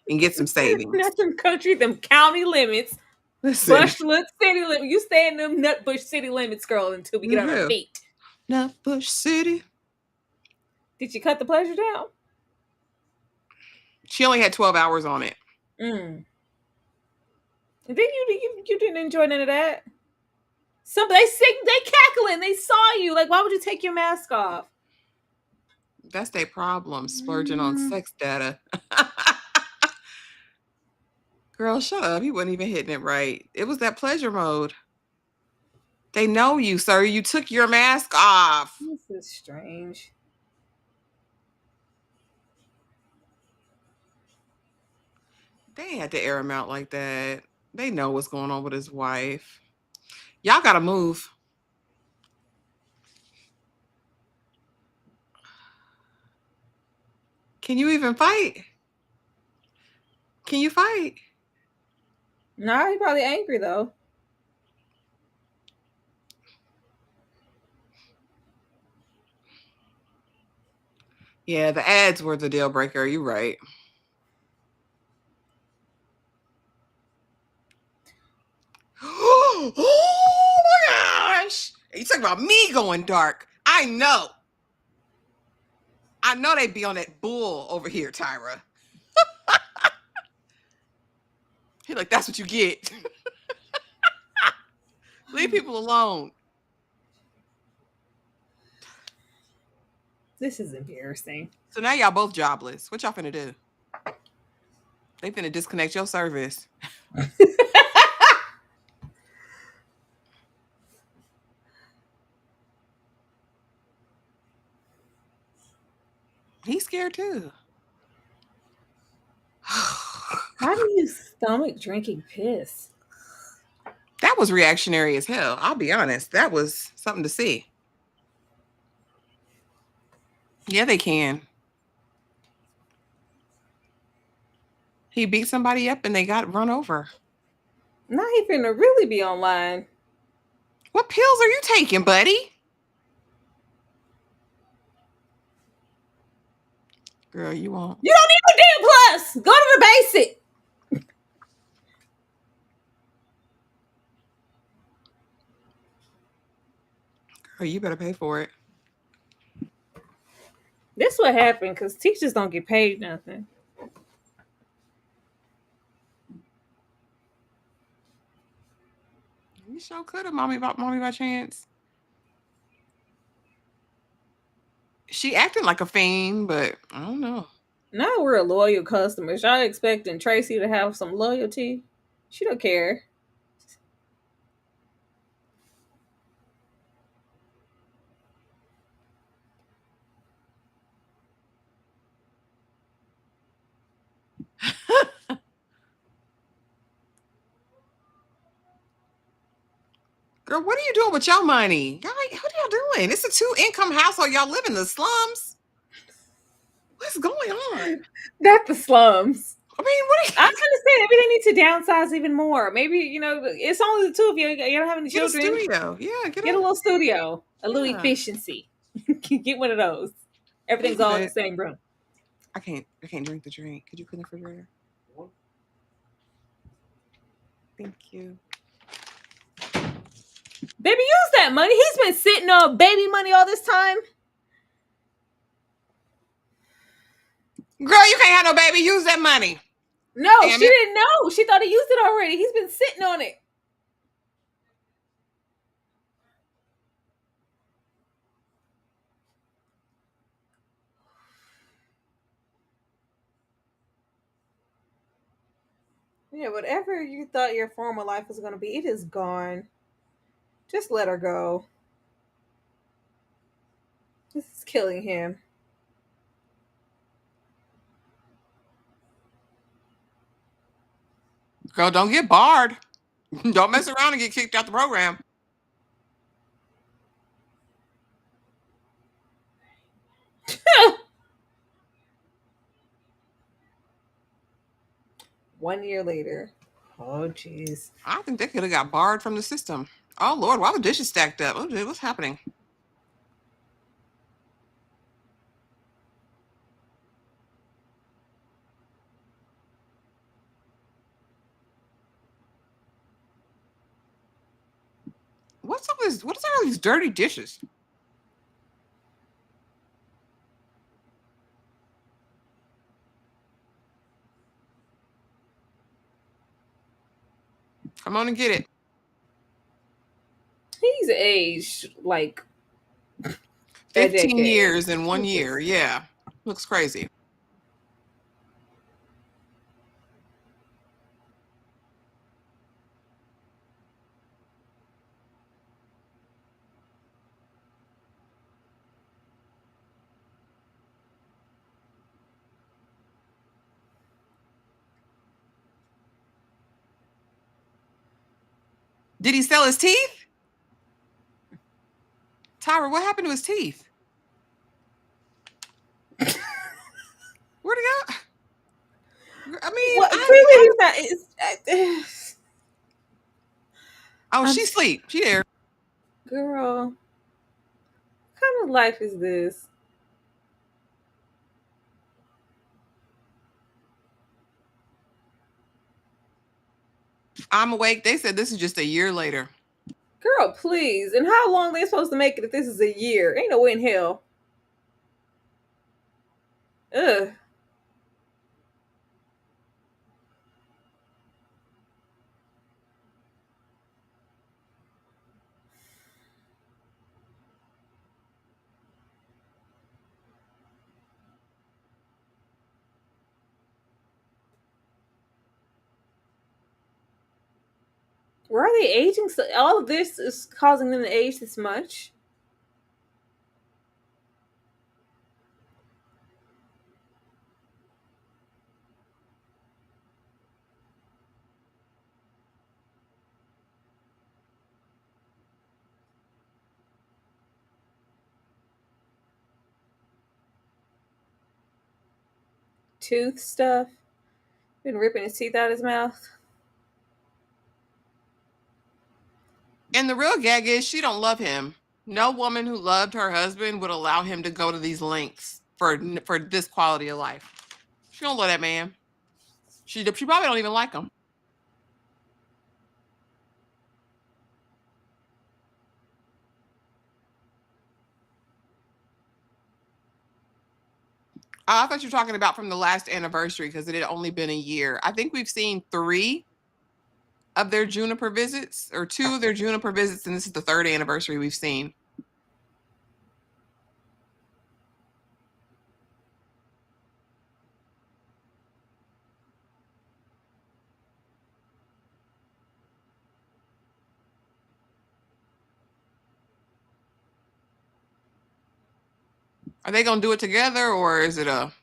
and get some savings. Not them country, them county limits. Listen. Bushwood city limits. You stay in them Nutbush city limits, girl, until we get on our feet. Nutbush City. Did you cut the pleasure down? She only had 12 hours on it. And then you didn't enjoy none of that. They sing, they cackling, they saw you. Like, why would you take your mask off? That's their problem, splurging on sex data. Girl, shut up. He wasn't even hitting it right. It was that pleasure mode. They know you, sir. You took your mask off. This is strange. They had to air him out like that. They know what's going on with his wife. Y'all gotta move. Can you even fight? Can you fight? Nah, he's probably angry though. Yeah, the ads were the deal breaker. You're right. Oh my gosh. You talking about me going dark. I know. I know they be on that bull over here, Tyra. He like, that's what you get. Leave people alone. This is embarrassing. So now y'all both jobless. What y'all finna do? They finna disconnect your service. He's scared too. How do you stomach drinking piss? That was reactionary as hell. I'll be honest. That was something to see. Yeah, they can. He beat somebody up and they got run over. Now he finna really be online. What pills are you taking, buddy? Girl, you won't. You don't need a damn plus. Go to the basic. Girl, you better pay for it. This what happened because teachers don't get paid nothing. You sure could have, mommy by chance. She acting like a fiend, but I don't know. Now we're a loyal customer. Y'all expecting Tracy to have some loyalty? She don't care. Girl, what are you doing with your money? Y'all, what are y'all doing? It's a 2-income household. Y'all live in the slums. What's going on? That's the slums. I mean, what are you... I understand. Maybe they need to downsize even more. Maybe, it's only the two of you. You don't have any Get a children. studio. Yeah, Get a little studio. A little efficiency. Get one of those. Everything's all in the same room. I can't drink the drink. Could you put in the refrigerator? Thank you. Baby, use that money. He's been sitting on baby money all this time. Girl, you can't have no baby. Use that money. No, she didn't know. She thought he used it already. He's been sitting on it. Yeah, whatever you thought your former life was going to be, it is gone. Just let her go. This is killing him. Girl, don't get barred. Don't mess around and get kicked out the program. One year later. Oh, jeez. I think they could have got barred from the system. Oh, Lord, why the dishes stacked up? Oh, what's happening? What is all these dirty dishes? Come on and get it. He's aged like 15 years in 1 year. Yeah. Looks crazy. Did he sell his teeth? Tyra, what happened to his teeth? Where'd he go? I mean, clearly he's not. She's asleep. She there. Girl, what kind of life is this? I'm awake. They said this is just a year later. Girl, please. And how long they supposed to make it if this is a year? Ain't no way in hell. Ugh. Why are they aging so? All of this is causing them to age this much. Tooth stuff. Been ripping his teeth out his mouth. And the real gag is she don't love him. No woman who loved her husband would allow him to go to these lengths for this quality of life. She don't love that man. She probably don't even like him. I thought you were talking about from the last anniversary because it had only been a year. I think we've seen 3 of their Juniper visits, or 2 of their Juniper visits, and this is the 3rd anniversary we've seen. Are they gonna do it together, or is it a?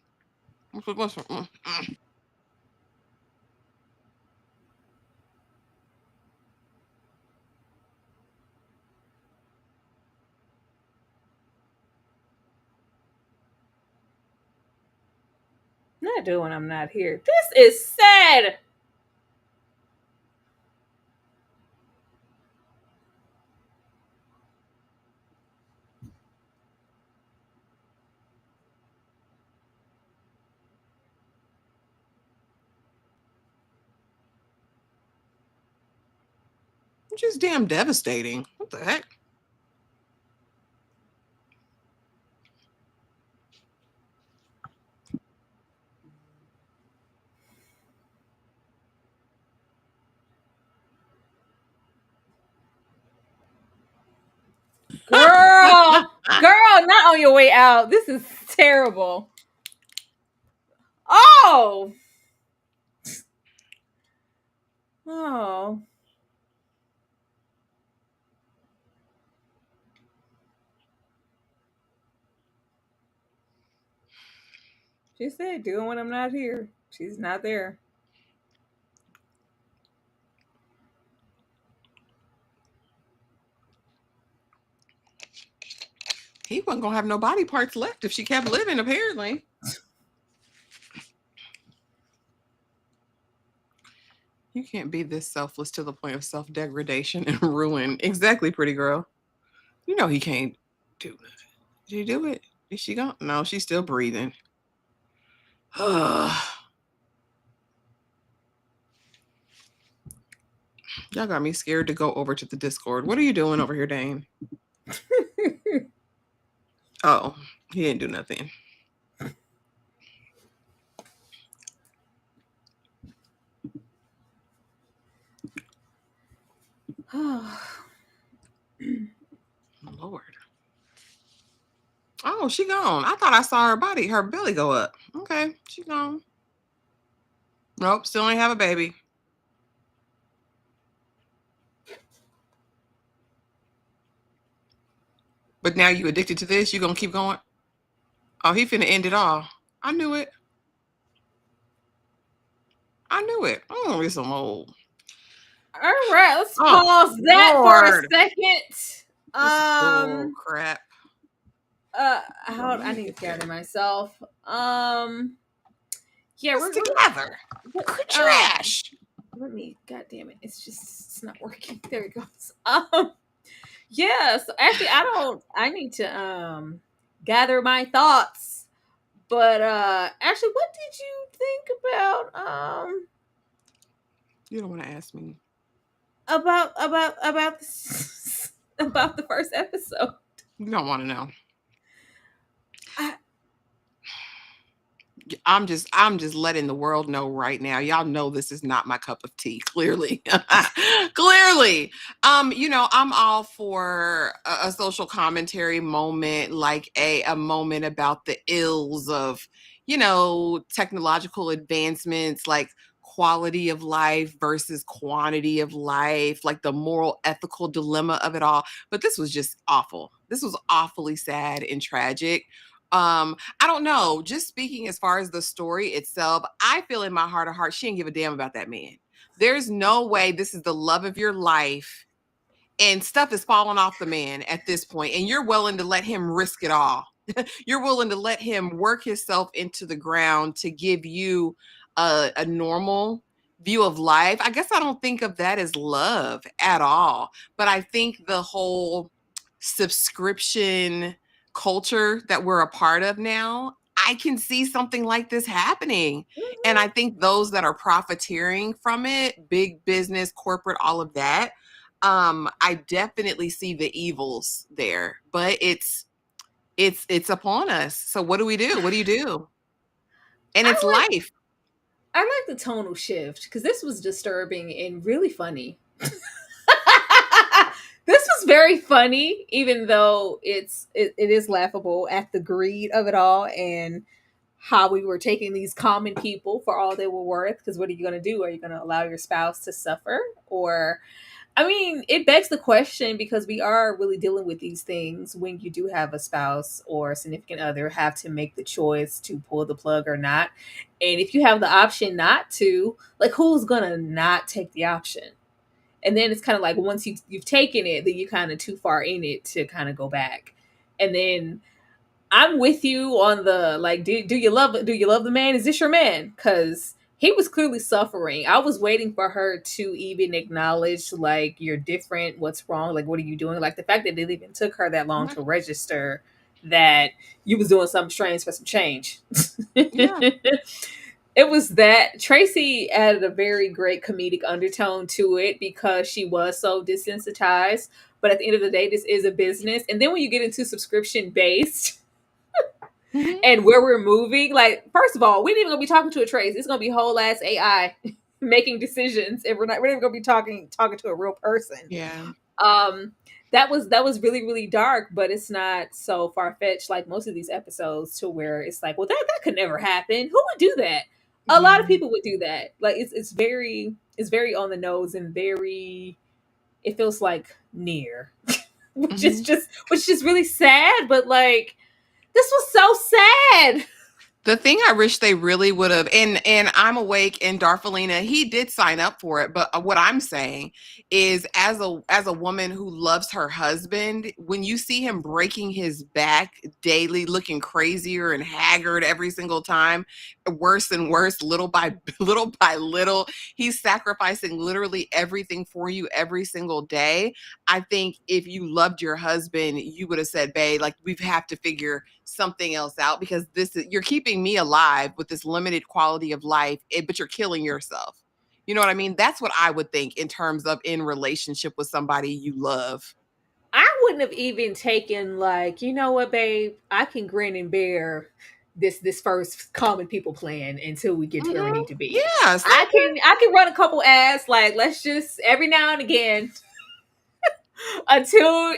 Not doing. I'm not here. This is sad. Just damn devastating. What the heck? Girl, girl, not on your way out. This is terrible. Oh, oh. She said, doing when I'm not here. She's not there. He wasn't gonna have no body parts left if she kept living, apparently. You can't be this selfless to the point of self-degradation and ruin. Exactly, pretty girl. You know he can't do nothing. Did he do it? Is she gone? No, she's still breathing. Y'all got me scared to go over to the Discord. What are you doing over here, Dane? Oh, he didn't do nothing. Lord. Oh, she gone. I thought I saw her belly go up. Okay, she gone. Nope, still ain't have a baby. But now you addicted to this? You gonna keep going? Oh, he finna end it all. I knew it. I knew it. Oh, it's some old. All right, let's pause that Lord. for a second. Oh crap. I need to gather myself. Yeah, we're together. Trash. Let me. God damn it! It's not working. There it goes. Yeah. So actually, I need to gather my thoughts. But actually, what did you think about You don't want to ask me about this, about the first episode? You don't want to know. I'm just letting the world know right now. Y'all know this is not my cup of tea, clearly. Clearly. I'm all for a social commentary moment, like a moment about the ills of, technological advancements, like quality of life versus quantity of life, like the moral ethical dilemma of it all. But this was just awful. This was awfully sad and tragic. I don't know. Just speaking as far as the story itself, I feel in my heart of hearts, she didn't give a damn about that man. There's no way this is the love of your life and stuff is falling off the man at this point, and you're willing to let him risk it all. You're willing to let him work himself into the ground to give you a normal view of life. I guess I don't think of that as love at all, but I think the whole subscription culture that we're a part of now, I can see something like this happening. And I think those that are profiteering from it, big business, corporate, all of that, I definitely see the evils there, but it's upon us. So what do we do? What do you do? And it's life. I like the tonal shift because this was disturbing and really funny. This was very funny, even though it is laughable at the greed of it all and how we were taking these common people for all they were worth. Because what are you going to do? Are you going to allow your spouse to suffer? Or, I mean, it begs the question because we are really dealing with these things when you do have a spouse or a significant other have to make the choice to pull the plug or not. And if you have the option not to, like, who's going to not take the option? And then it's kind of like once you've taken it, then you're kind of too far in it to kind of go back. And then I'm with you on the like, do you love the man? Is this your man? Because he was clearly suffering. I was waiting for her to even acknowledge like you're different, what's wrong, like what are you doing? Like the fact that it even took her that long to register that you was doing something strange for some change. Yeah. It was that Tracy added a very great comedic undertone to it because she was so desensitized. But at the end of the day, this is a business. And then when you get into subscription based and where we're moving, like, first of all, we ain't even gonna be talking to a Trace. It's gonna be whole ass AI making decisions, and we're not even gonna be talking to a real person. Yeah. That was really, really dark, but it's not so far fetched like most of these episodes to where it's like, well, that could never happen. Who would do that? A lot of people would do that. Like it's very on the nose and very, it feels like near, which is just really sad. But like, this was so sad. The thing I wish they really would have, and I'm awake, and Darfalina, he did sign up for it. But what I'm saying is, as a woman who loves her husband, when you see him breaking his back daily, looking crazier and haggard every single time, worse and worse, little by little, he's sacrificing literally everything for you every single day. I think if you loved your husband, you would have said, babe, like, we have to figure something else out because you're keeping me alive with this limited quality of life, but you're killing yourself. You know what I mean? That's what I would think in terms of in relationship with somebody you love. I wouldn't have even taken like, you know what, babe, I can grin and bear this first common people plan until we get to where we need to be. Yeah, I can run a couple ads, like let's just every now and again until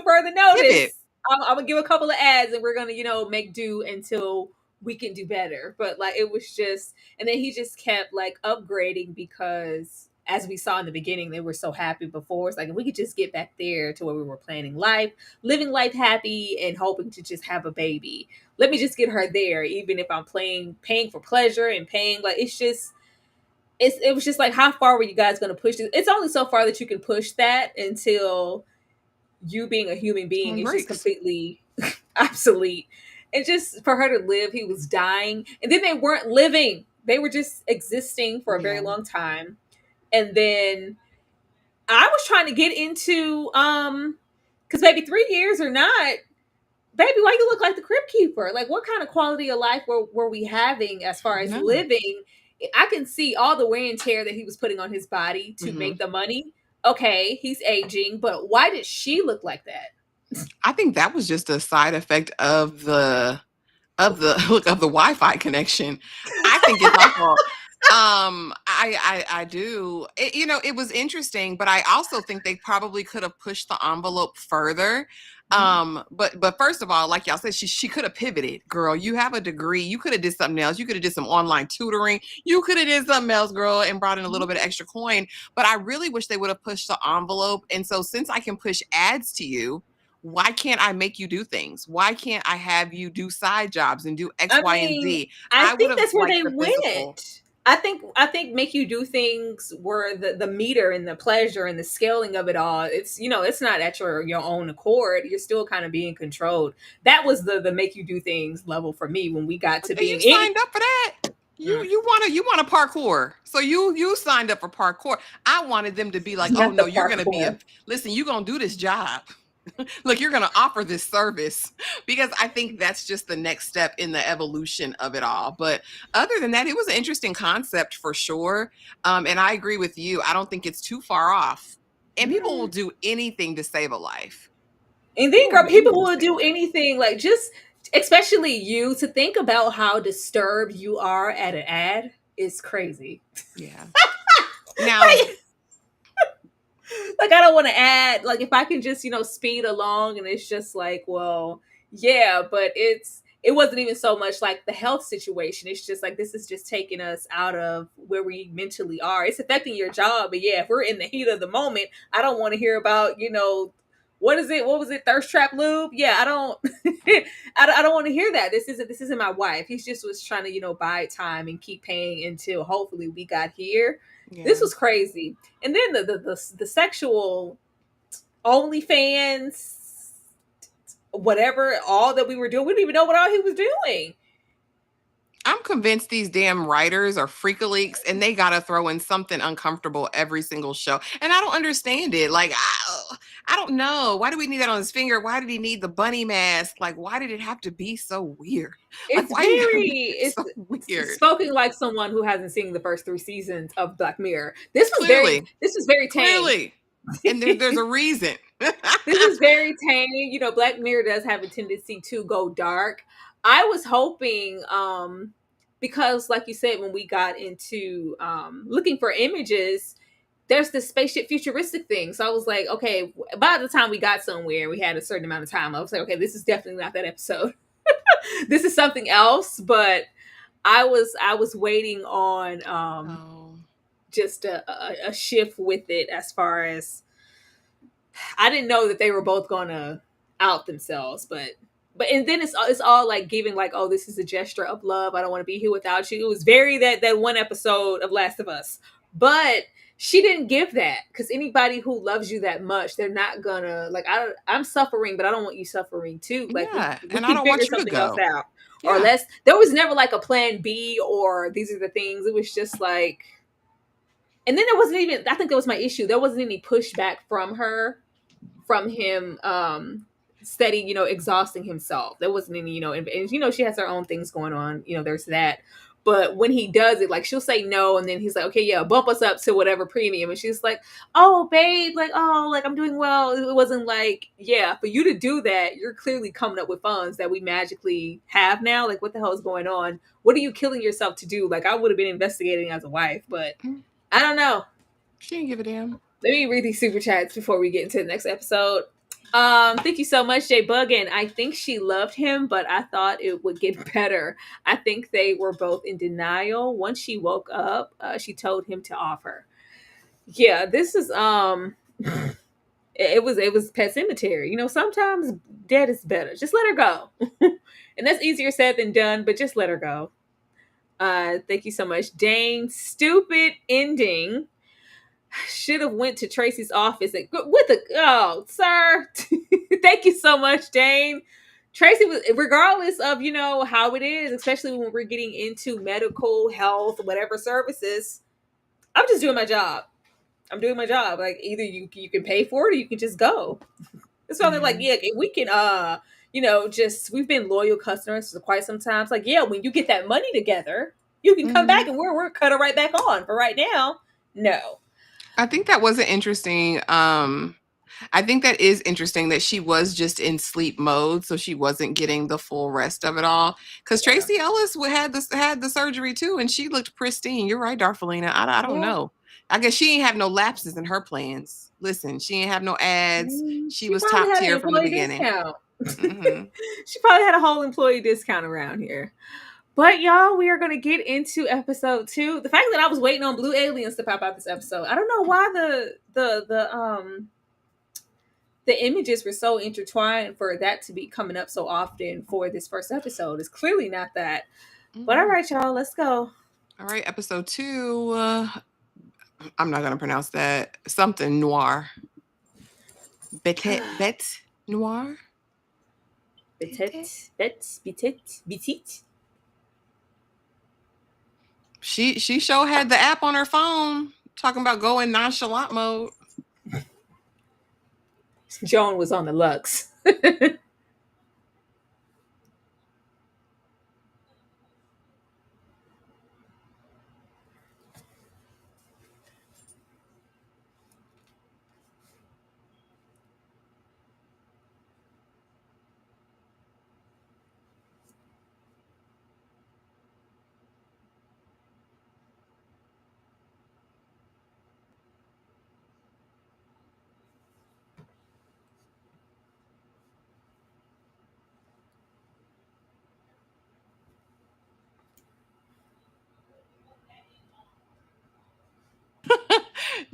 further notice. I'm gonna give a couple of ads and we're gonna, make do until we can do better. But like it was just, and then he just kept like upgrading because as we saw in the beginning, they were so happy before. It's like if we could just get back there to where we were planning life, living life happy and hoping to just have a baby. Let me just get her there, even if I'm paying for pleasure and paying like it was just like, how far were you guys going to push this? It's only so far that you can push that until you being a human being is just completely obsolete. And just for her to live, he was dying. And then they weren't living. They were just existing for a very long time. And then I was trying to get into, because maybe 3 years or not, baby, why you look like the Crypt Keeper? Like, what kind of quality of life were we having as far as living? I can see all the wear and tear that he was putting on his body to make the money. Okay, he's aging, but why did she look like that? I think that was just a side effect of the of the look of the Wi-Fi connection. I think it's awful. I do. It was interesting, but I also think they probably could have pushed the envelope further. But first of all, like y'all said, she could have pivoted. Girl, you have a degree. You could have did something else. You could have did some online tutoring. You could have did something else, girl, and brought in a little bit of extra coin. But I really wish they would have pushed the envelope. And so since I can push ads to you, why can't I make you do things? Why can't I have you do side jobs and do X, Y, and Z? I I would think have that's where liked they the physical. went. I think make you do things where the meter and the pleasure and the scaling of it all, it's it's not at your own accord. You're still kind of being controlled. That was the make you do things level for me when we got to Okay, you being signed up for that. You want a parkour. So you signed up for parkour. I wanted them to be like, oh not no, the you're gonna be parkour. listen, you're gonna do this job. Look, you're going to offer this service, because I think that's just the next step in the evolution of it all. But other than that, it was an interesting concept for sure. And I agree with you. I don't think it's too far off. And people will do anything to save a life. And then, girl, Do people anything to will save a do life. anything, like, just especially you, to think about how disturbed you are at an ad is crazy. Yeah. Now, Like, I don't want to add, like, if I can just speed along, and it's just like, well, yeah, but it wasn't even so much like the health situation. It's just like, this is just taking us out of where we mentally are. It's affecting your job, but yeah, if we're in the heat of the moment, I don't want to hear about what is it? What was it? Thirst trap lube? Yeah, I don't. I don't want to hear that. This isn't my wife. He just was trying to buy time and keep paying until hopefully we got here. This yeah. was crazy. And then the sexual OnlyFans, whatever, all that we were doing, we didn't even know what all he was doing. I'm convinced these damn writers are freakaleaks, and they got to throw in something uncomfortable every single show. And I don't understand it. Like, I don't know. Why do we need that on his finger? Why did he need the bunny mask? Like, why did it have to be so weird? Like, It's why did it have to very be so it's weird? spoken like someone who hasn't seen the first 3 seasons of Black Mirror. This was Clearly, very tame. clearly. And there's a reason. This is very tame. Black Mirror does have a tendency to go dark. I was hoping, because like you said, when we got into looking for images, there's this spaceship futuristic thing. So I was like, okay, by the time we got somewhere, we had a certain amount of time. I was like, okay, this is definitely not that episode. This is something else. But I was waiting on just a shift with it, as far as I didn't know that they were both gonna out themselves, but and then it's all like giving, like, oh, this is a gesture of love. I don't want to be here without you. It was very that one episode of Last of Us, but she didn't give that, because anybody who loves you that much, they're not gonna, like, I'm suffering, but I don't want you suffering too. Like, Yeah, we and I can don't figure want you to something else go. out, or Yeah. there was never like a plan B, or these are the things. It was just like, and then there wasn't even, I think that was my issue. There wasn't any pushback from him steady exhausting himself. There wasn't any and she has her own things going on, there's that. But when he does it, like, she'll say no, and then he's like, okay, yeah, bump us up to whatever premium, and she's like, oh babe, like, oh, like, I'm doing well. It wasn't like, yeah, for you to do that, you're clearly coming up with funds that we magically have now. Like, what the hell is going on? What are you killing yourself to do? Like, I would have been investigating as a wife, but I don't know. She didn't give a damn. Let me read these super chats before we get into the next episode. Thank you so much, Jay Buggin. I think she loved him, but I thought it would get better. I think they were both in denial. Once she woke up, she told him to offer. Yeah, this is it was Pet Cemetery. Sometimes dead is better. Just let her go. And that's easier said than done, but just let her go. Thank you so much, Dane. Stupid ending. Should have went to Tracy's office sir. Thank you so much, Dane. Tracy was, regardless of how it is, especially when we're getting into medical, health, whatever services, I'm just doing my job. I'm doing my job. Like, either you can pay for it, or you can just go. That's why they're like, yeah, we can just, we've been loyal customers for quite some time. It's like, yeah, when you get that money together, you can come back and we're cut it right back on. For right now, no. I think that was an interesting I think that is interesting that she was just in sleep mode, so she wasn't getting the full rest of it all. Because Yeah. Tracy Ellis had the surgery too, and she looked pristine. You're right, Darfelina. I don't Yeah. know. I guess she ain't have no lapses in her plans. Listen, she ain't have no ads. She She was probably top had an tier from the employee beginning. discount. Hmm. She probably had a whole employee discount around here. But y'all, we are going to get into episode 2. The fact that I was waiting on blue aliens to pop out this episode, I don't know why the images were so intertwined for that to be coming up so often for this first episode. It's clearly not that. But all right, y'all, let's go. All right, episode 2. I'm not gonna pronounce that. Something noir. Bet noir. Bitit. She sure had the app on her phone talking about going nonchalant mode. Joan was on the Lux.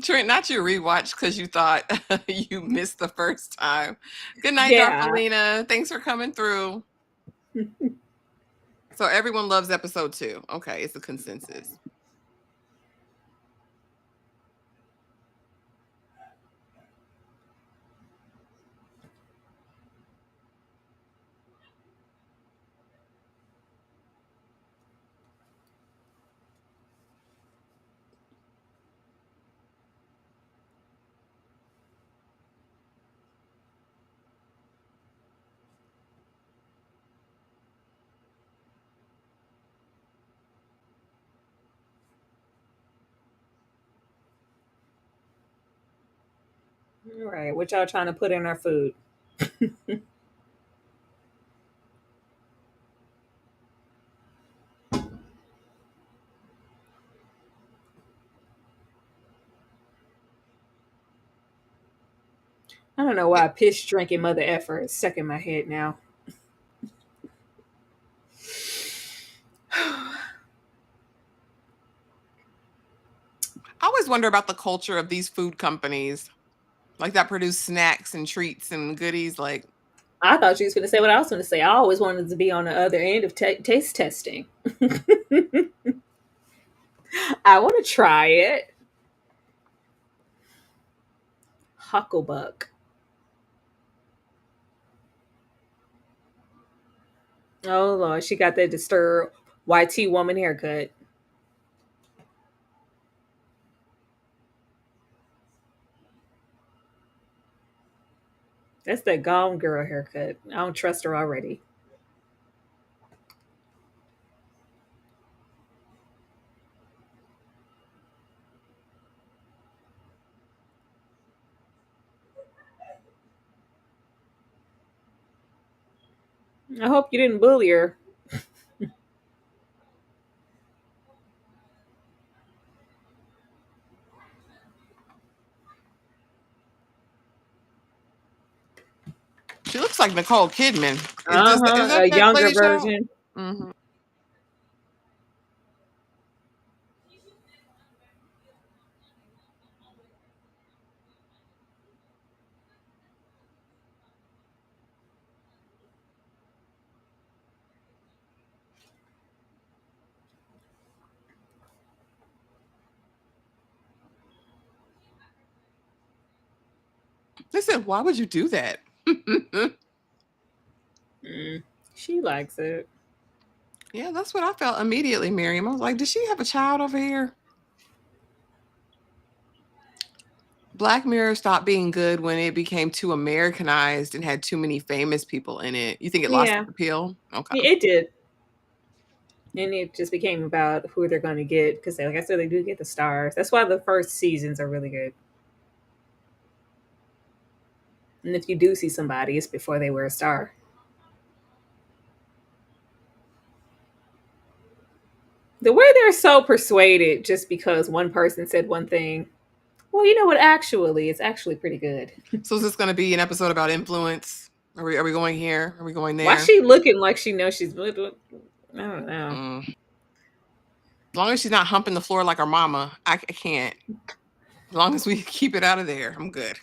Trent, not your rewatch because you thought you missed the first time. Good night, Yeah. Darfelina. Thanks for coming through. So everyone loves episode 2. Okay, it's a consensus. All right, what y'all trying to put in our food? I don't know why piss drinking mother effer is stuck in my head now. I always wonder about the culture of these food companies, like that produce snacks and treats and goodies. Like, I thought you was going to say what I was going to say. I always wanted to be on the other end of taste testing. I want to try it. Hucklebuck. Oh Lord, she got that disturbed YT woman haircut. That's that gone girl haircut. I don't trust her already. I hope you didn't bully her. she looks like Nicole Kidman. Uh Is huh. that A that younger lady show? version. Hmm. Listen, why would you do that? Mm, she likes it. Yeah, that's what I felt immediately, Miriam. I was like, does she have a child over here? Black Mirror stopped being good when it became too Americanized and had too many famous people in it. You think it lost Yeah, its appeal? Okay. it did. And it just became about who they're going to get because, like I said, they do get the stars. That's why the first seasons are really good. And if you do see somebody, it's before they were a star. The way they're so persuaded just because one person said one thing. Well, you know what? Actually, it's actually pretty good. So is this going to be an episode about influence? Are we going here? Are we going Why there? she looking like she knows she's? I don't know. Mm. As long as she's not humping the floor like her mama, I can't. As long as we keep it out of there, I'm good.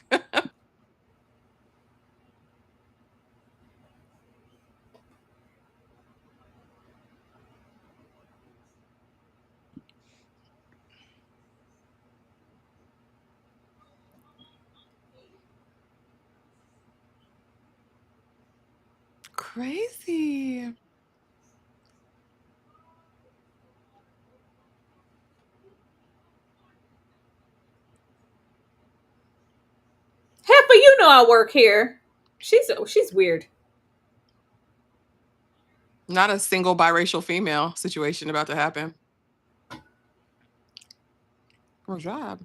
Crazy. Heifer, you know I work here. She's weird. Not a single biracial female situation about to happen. Good job.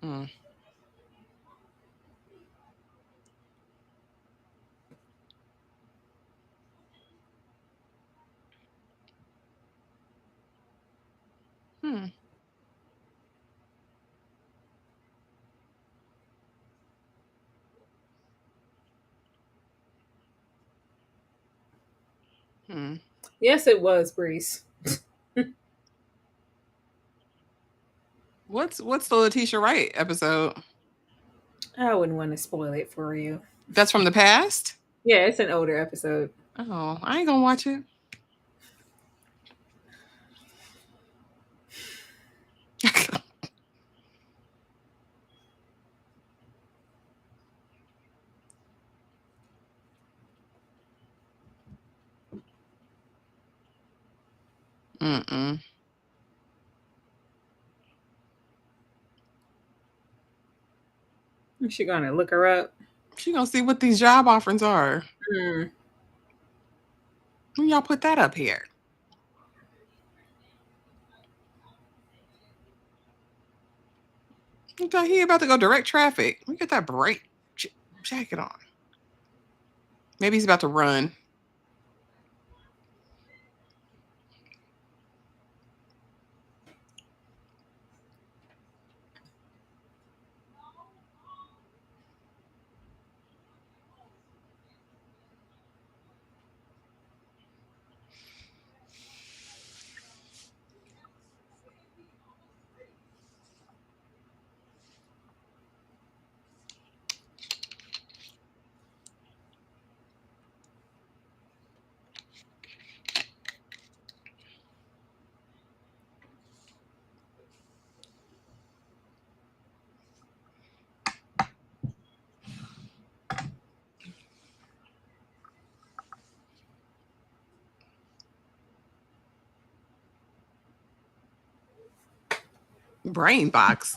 Mm. Hmm. Hmm. Yes, it was Grease. What's the Letitia Wright episode? I wouldn't want to spoil it for you. That's from the past? Yeah, it's an older episode. Oh, I ain't gonna watch it. Mm-mm. Is she gonna look her up? She gonna see what these job offerings are. Hmm. When y'all put that up here? You thought he about to go direct traffic. We get that brake jacket on. Maybe he's about to run. Brain box.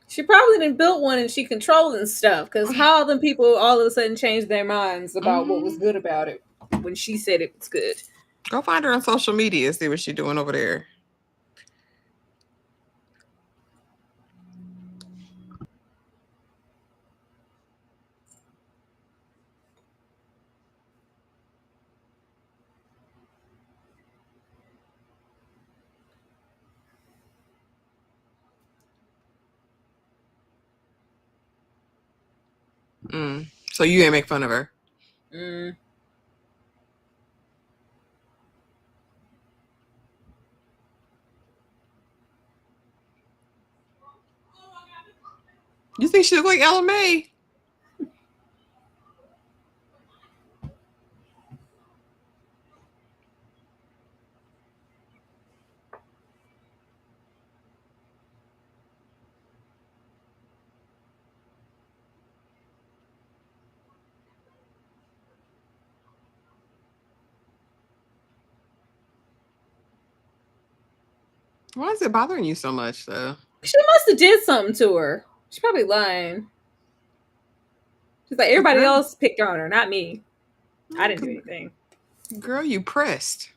She probably didn't built one and she controlling stuff. Because how all them people all of a sudden changed their minds about what was good about it when she said it was good. Go find her on social media. See what she's doing over there. So you ain't make fun of her. Mm. You think she look like Ella May? Why is it bothering you so much, though? She must have did something to her. She's probably lying. She's like, everybody else picked on her, not me. I didn't do anything. Girl, you pressed.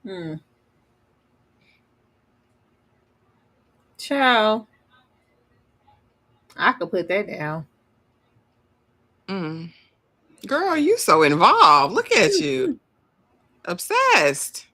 Hmm. Ciao. I could put that down. Mm. Girl, you so involved. Look at you. Obsessed.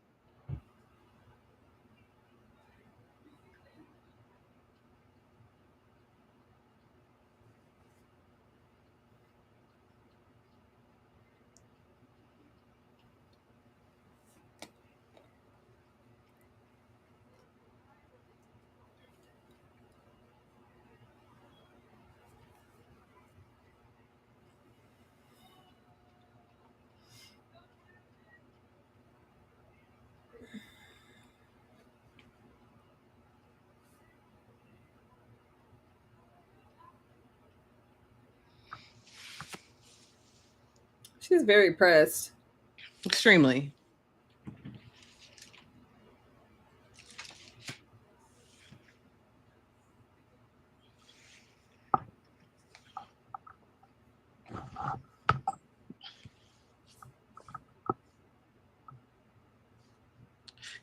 She's very pressed. Extremely.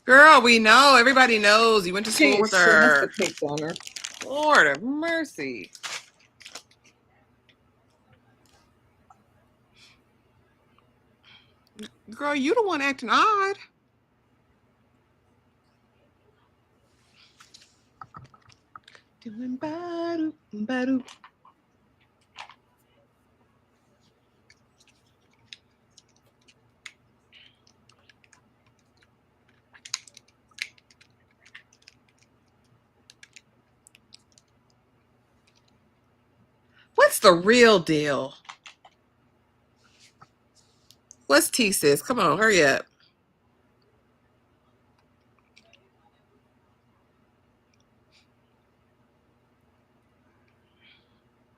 Girl, we know. Everybody knows. You went to school with She must her. have picked on her. Lord of mercy. Girl, you the one acting odd. Doing ba-do, ba-do. What's the real deal? What's T, sis? Come on, hurry up.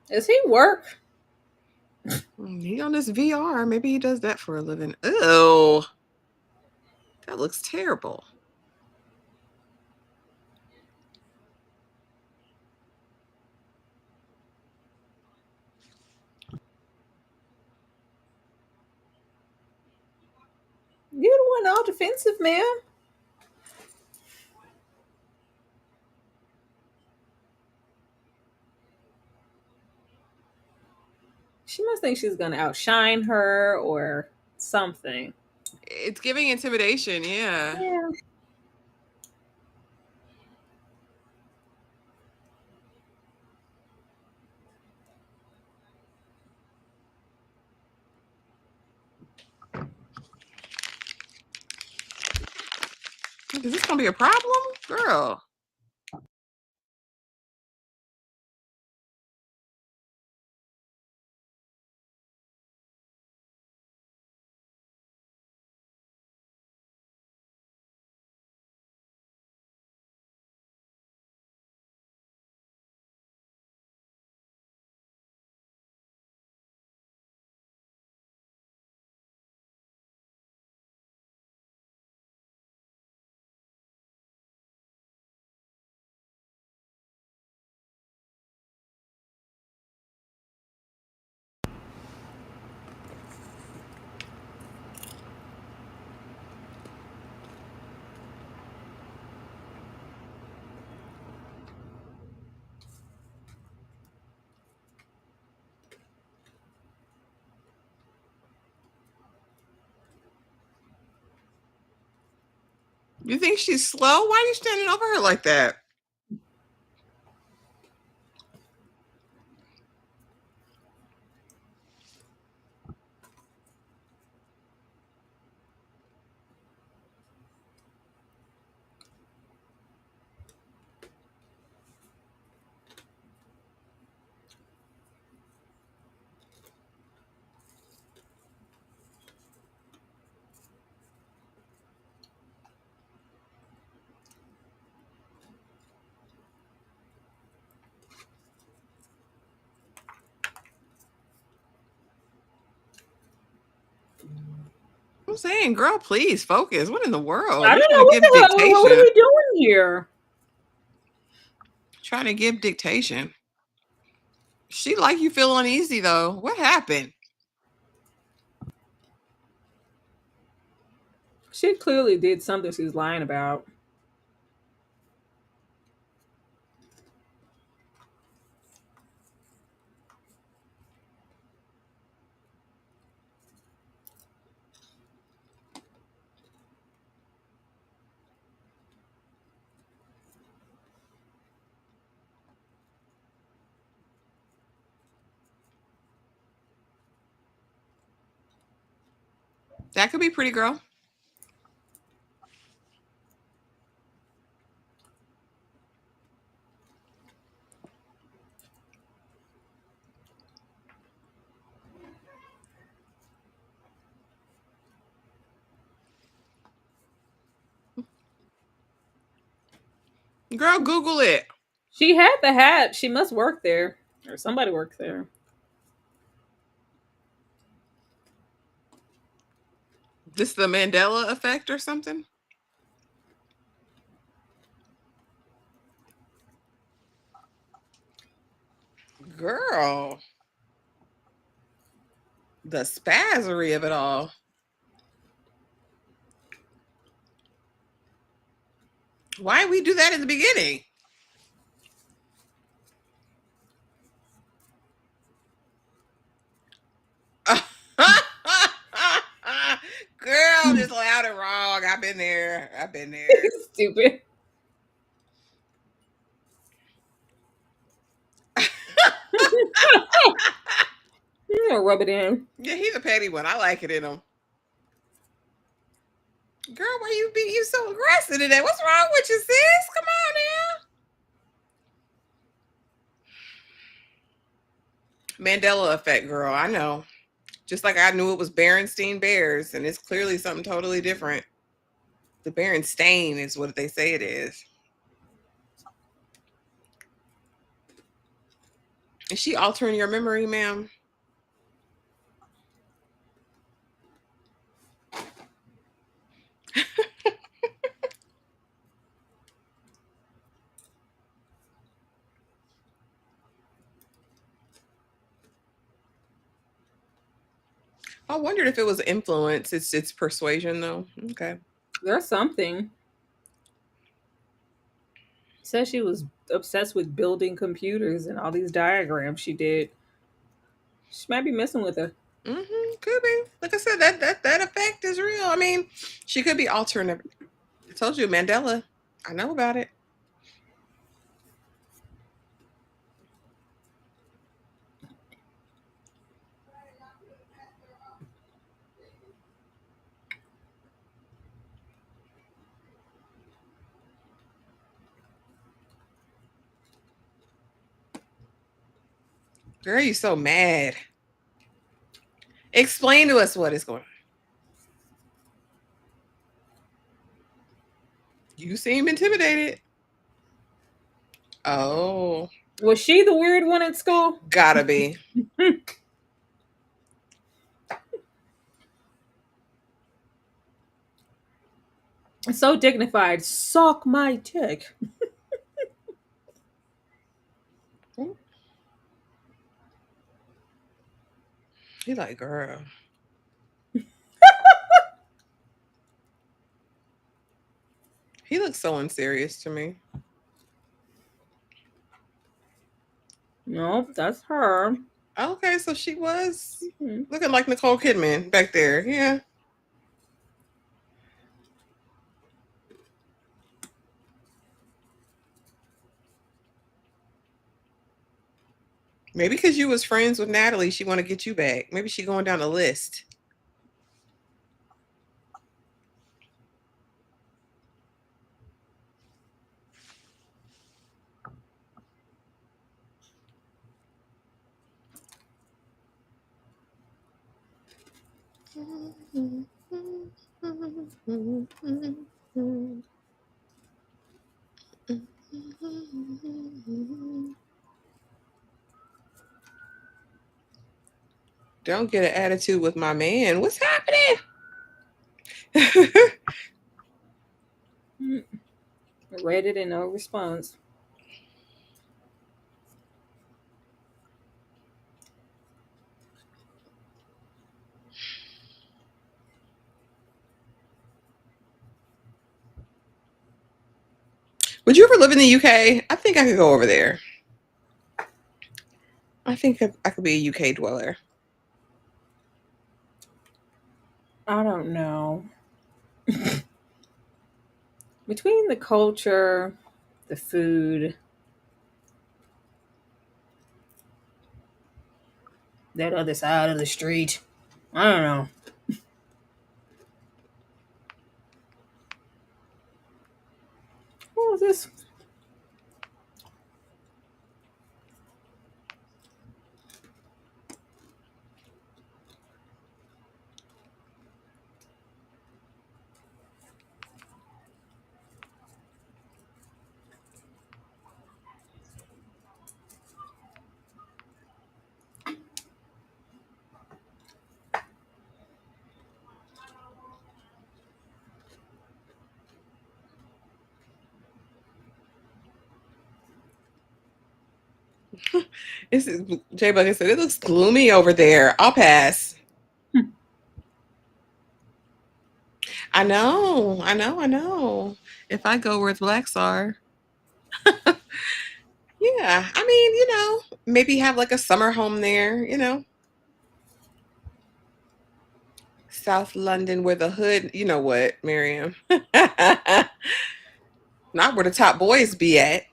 Does he work? He on this VR. Maybe he does that for a living. Ew. That looks terrible. You're the one all defensive, man. She must think she's gonna outshine her or something. It's giving intimidation, yeah. Yeah. Is this gonna be a problem? Girl. You think she's slow? Why are you standing over her like that? I'm saying, girl, please focus. What in the world? I You're don't trying know to what give the hell. What are dictation. we doing here? Trying to give dictation. She like you feel uneasy though. What happened? She clearly did something she's lying about. That could be pretty girl. Girl, Google it. She had the hat. She must work there. Or somebody works there. This the Mandela effect or something? Girl. The spazzery of it all. Why we do that in the beginning? Girl, just loud and wrong. I've been there. I've been there. Stupid. I'm gonna rub it in. Yeah, he's a petty one. I like it in him. Girl, why you so aggressive today? What's wrong with you, sis? Come on now. Mandela effect, girl. I know. Just like I knew it was Berenstein Bears, and it's clearly something totally different. The Berenstain is what they say it is. Is she altering your memory, ma'am? I wondered if it was influence. It's persuasion though. Okay. There's something. Says she was obsessed with building computers and all these diagrams she did. She might be messing with her. Could be. Like I said, that effect is real. I mean, she could be altering everything. I told you, Mandela. I know about it. Girl, you so mad. Explain to us what is going on. You seem intimidated. Oh, Was she the weird one at school? gotta be. So dignified. Suck my dick. He like, girl. He looks so unserious to me. Nope, that's her. Okay, so she was looking like Nicole Kidman back there. Yeah. Maybe because you was friends with Natalie, she want to get you back. Maybe she going down the list. Don't get an attitude with my man. What's happening? Mm, read it and no response. Would you ever live in the UK? I think I could go over there. I think I could be a UK dweller. I don't know. Between the culture, the food, that other side of the street, I don't know. What was this? This is Jay Bucket said it looks gloomy over there. I'll pass. I know, I know, I know. If I go where the blacks are, yeah. I mean, maybe have like a summer home there. South London, where the hood. You know what, Miriam? Not where the top boys be at.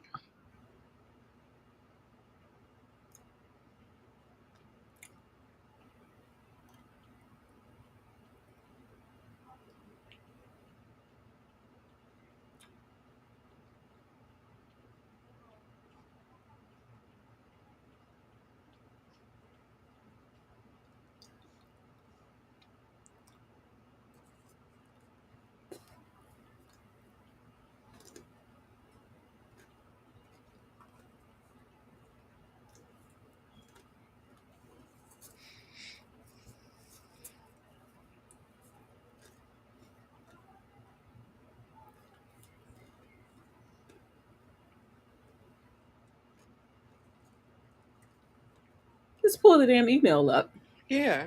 Just pull the damn email up. Yeah.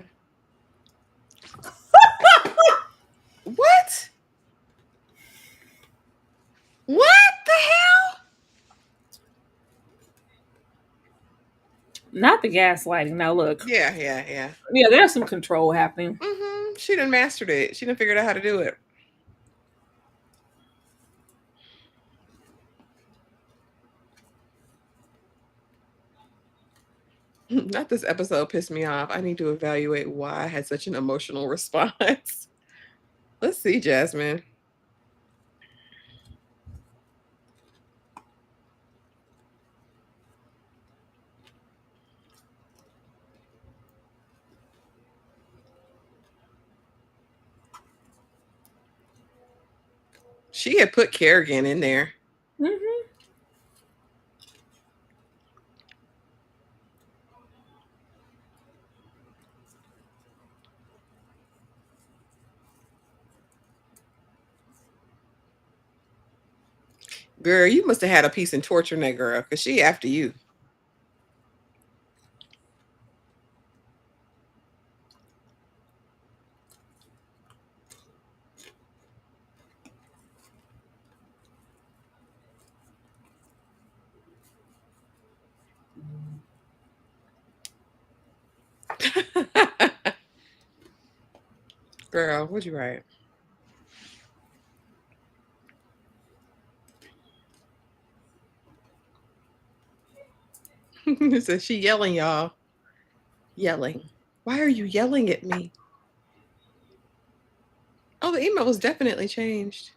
What? What the hell? Not the gaslighting. Now look. Yeah, yeah, yeah. Yeah, there's some control happening. She done mastered it. She done figured out how to do it. Not this episode pissed me off. I need to evaluate why I had such an emotional response. Let's see, Jasmine. She had put Kerrigan in there. Mm-hmm. Girl, you must have had a piece in torturing that girl, because she after you. Girl, what'd you write? It says she yelling, y'all. Yelling. Why are you yelling at me? Oh, the email was definitely changed.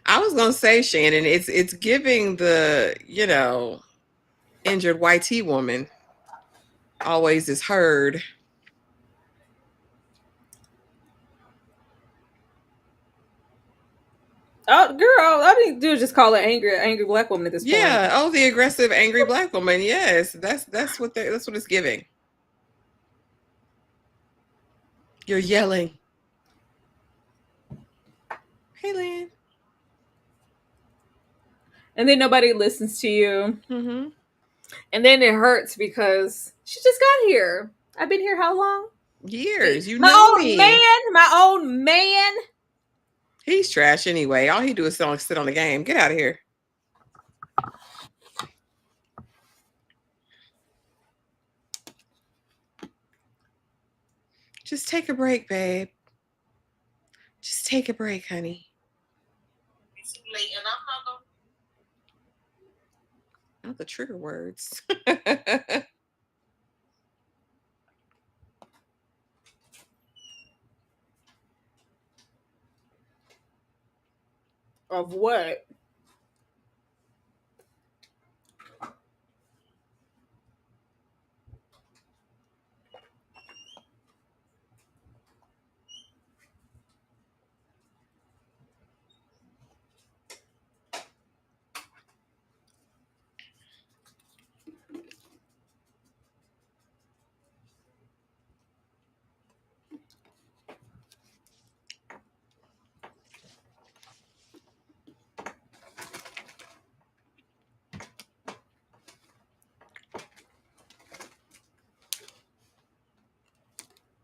I was gonna say, Shannon, it's giving the, injured YT woman always is heard. Oh, girl, all I need to do is just call her angry black woman at this point. Yeah. Oh, the aggressive, angry black woman. Yes, that's what it's giving. You're yelling. Hey, Lynn. And then nobody listens to you. Mm-hmm. And then it hurts because she just got here. I've been here how long? Years. You My know own me. man. My own man. He's trash anyway. All he do is sit on the game. Get out of here. Just take a break, babe. Just take a break, honey. It's too late, and I'm not gonna. Not the trigger words. Of what?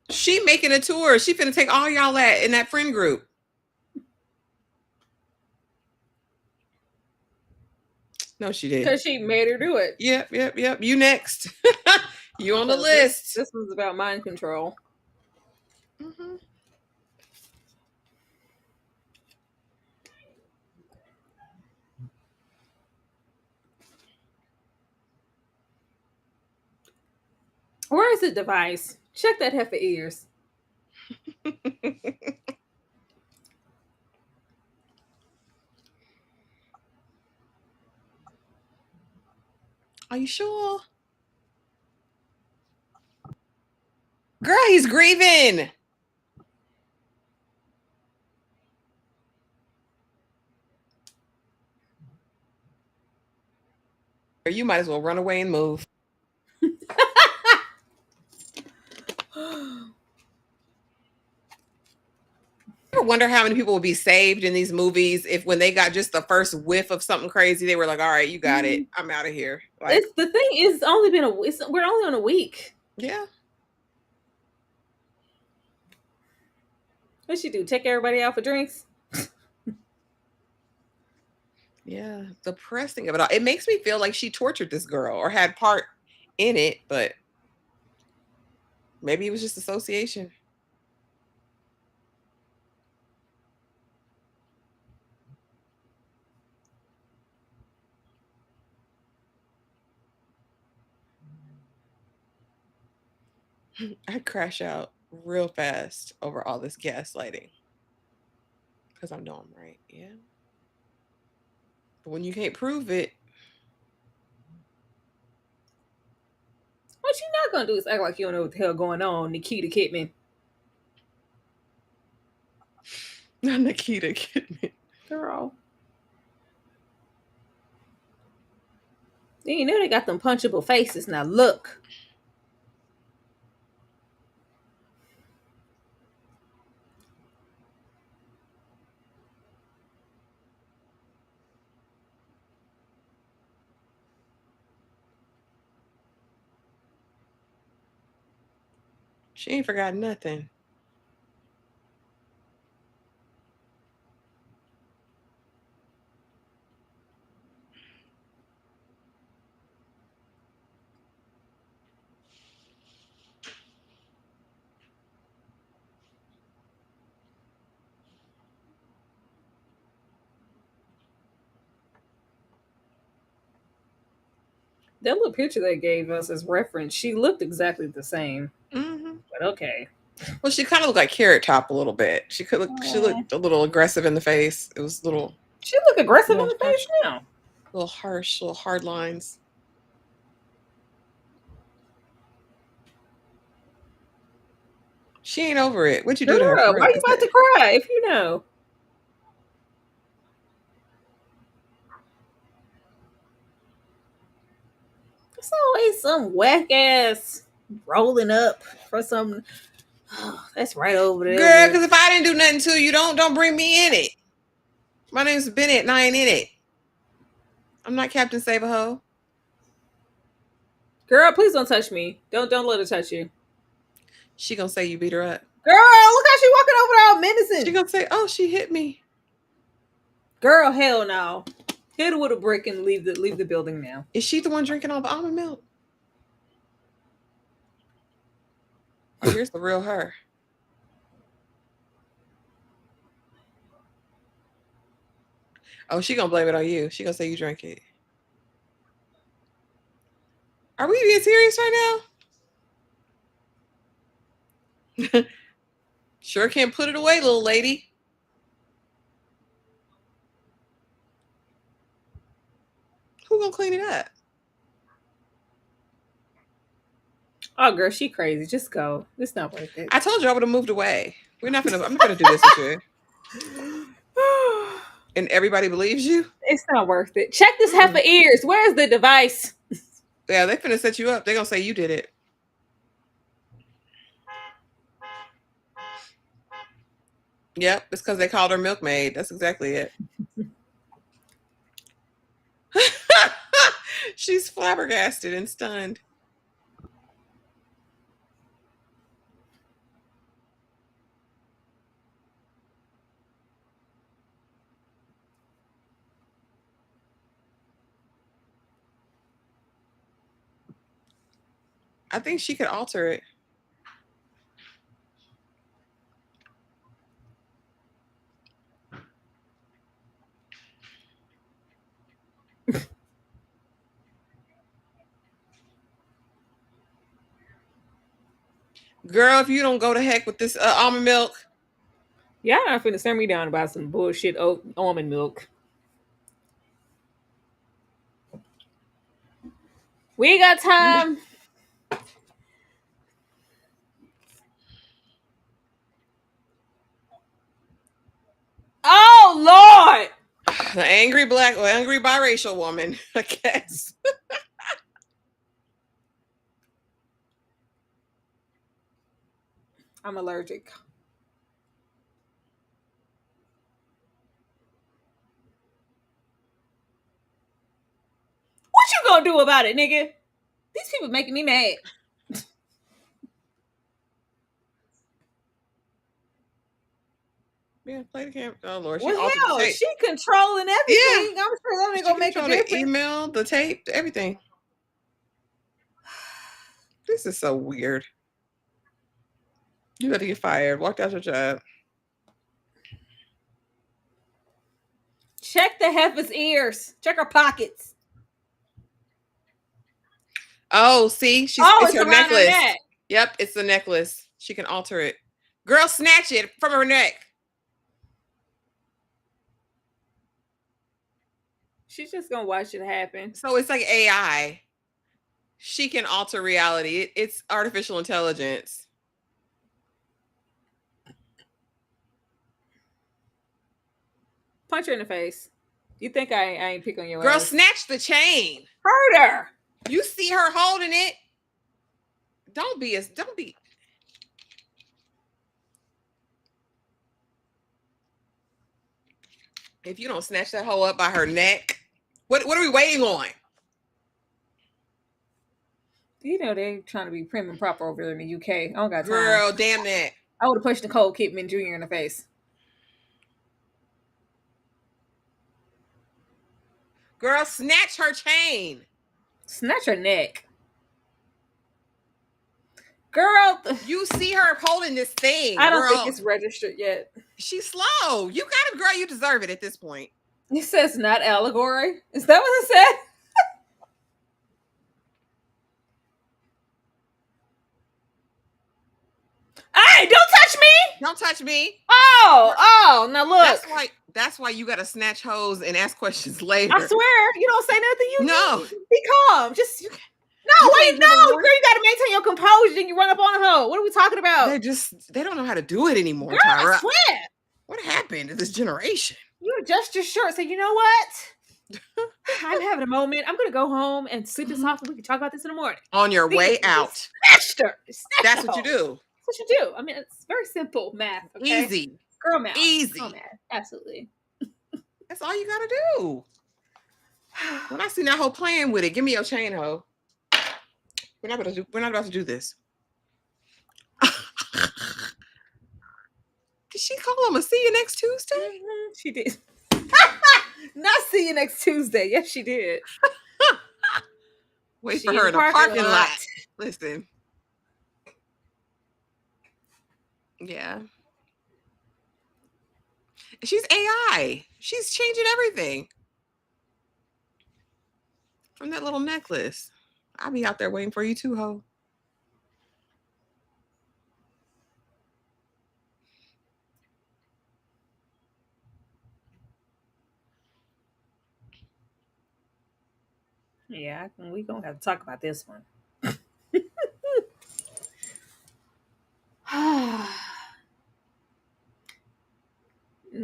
She making a tour. She finna take all y'all in that friend group. No, she did. Because she made her do it. Yep. You next. You on the list. This one's about mind control. Mm-hmm. Where is the device? Check that heifer ears. Are you sure? Girl, he's grieving. You might as well run away and move. I wonder how many people will be saved in these movies if when they got just the first whiff of something crazy, they were like, all right, you got it. I'm out of here. Like, It's the thing is only been we're only on a week. Yeah. What'd she do? Take everybody out for drinks? Yeah. The pressing of it all. It makes me feel like she tortured this girl or had part in it, but maybe it was just association. I'd crash out real fast over all this gaslighting. Because I know I'm right. Yeah. But when you can't prove it. What you not gonna do is act like you don't know what the hell going on, Nikita Kidman. Not Nikita Kidman. Girl. You know they got them punchable faces. Now look. She ain't forgot nothing. That little picture they gave us as reference, she looked exactly the same. Mm-hmm. But okay. Well, she kind of looked like Carrot Top a little bit. She looked a little aggressive in the face. It was a little. She look aggressive in the face now. A little harsh, little hard lines. She ain't over it. What'd you do to her? Why you about to cry if you know? It's always some whack ass rolling up for some That's right over there. Girl, because if I didn't do nothing to you, don't bring me in it. My name's Bennett and I ain't in it. I'm not Captain Save-A-Ho. Girl, please don't touch me. Don't let her touch you. She gonna say you beat her up. Girl, look how she walking over there all menacing. She gonna say, oh, she hit me. Girl, hell no. Hit her with a brick and leave the building now. Is she the one drinking all the almond milk? Oh, here's the real her. Oh, she gonna blame it on you. She gonna say you drank it. Are we being serious right now? Sure can't put it away, little lady. Who gonna clean it up? Oh, girl, she crazy. Just go. It's not worth it. I told you I would have moved away. I'm not gonna do this with you. And everybody believes you? It's not worth it. Check this heifer ears. Where's the device? Yeah, they finna set you up. They're gonna say you did it. Yep, it's because they called her milkmaid. That's exactly it. She's flabbergasted and stunned. I think she could alter it. Girl, if you don't go to heck with this almond milk. Y'all not finna send me down about some bullshit almond milk. We ain't got time. Oh, Lord. The angry biracial woman, I guess. I'm allergic. What you gonna do about it, nigga? These people making me mad. Yeah, play the camera. Oh Lord, she Well, altered hell, the tape. she controlling everything. Yeah. I'm sure that ain't gonna make a difference. The email, the tape, everything. This is so weird. You got to get fired. Walked out your job. Check the heifer's ears. Check her pockets. Oh, see, it's her necklace. Her neck. Yep, it's the necklace. She can alter it. Girl, snatch it from her neck. She's just gonna watch it happen. So it's like AI. She can alter reality. It's artificial intelligence. Punch her in the face. You think I ain't pick on your girl ass? Snatch the chain. Hurt her. You see her holding it. Don't be. If you don't snatch that hoe up by her neck, what are we waiting on? You know they trying to be prim and proper over there in the UK. I don't got time. Girl, damn that. I would have pushed Nicole Kidman Jr. in the face. Girl, snatch her chain. Snatch her neck. Girl, you see her holding this thing. I don't think it's registered yet. She's slow. You got it, girl. You deserve it at this point. It says not allegory. Is that what it said? Hey, don't touch me! Don't touch me. Oh, now look. That's why you gotta snatch hoes and ask questions later. I swear, you don't say nothing. You no. Be calm. Girl, you gotta maintain your composure, then you run up on a hoe. What are we talking about? They don't know how to do it anymore, girl, Tyra. I swear. What happened to this generation? You adjust your shirt. Say, you know what? I'm having a moment. I'm gonna go home and sleep this off, and we can talk about this in the morning. On your way out. Snatched her. That's what you do. That's what you do. I mean, it's very simple math. Okay, Easy. girl math. Easy. Girl math. Absolutely. That's all you gotta do. When I see that hoe playing with it, give me your chain, hoe. We're not about to do this. Did she call him a see you next Tuesday? Mm-hmm, she did. Not see you next Tuesday. Yes, she did. Wait She for her in a parking lot. lot. Listen. Yeah. She's AI. She's changing everything. From that little necklace. I'll be out there waiting for you too, ho. Yeah, we gonna have to talk about this one.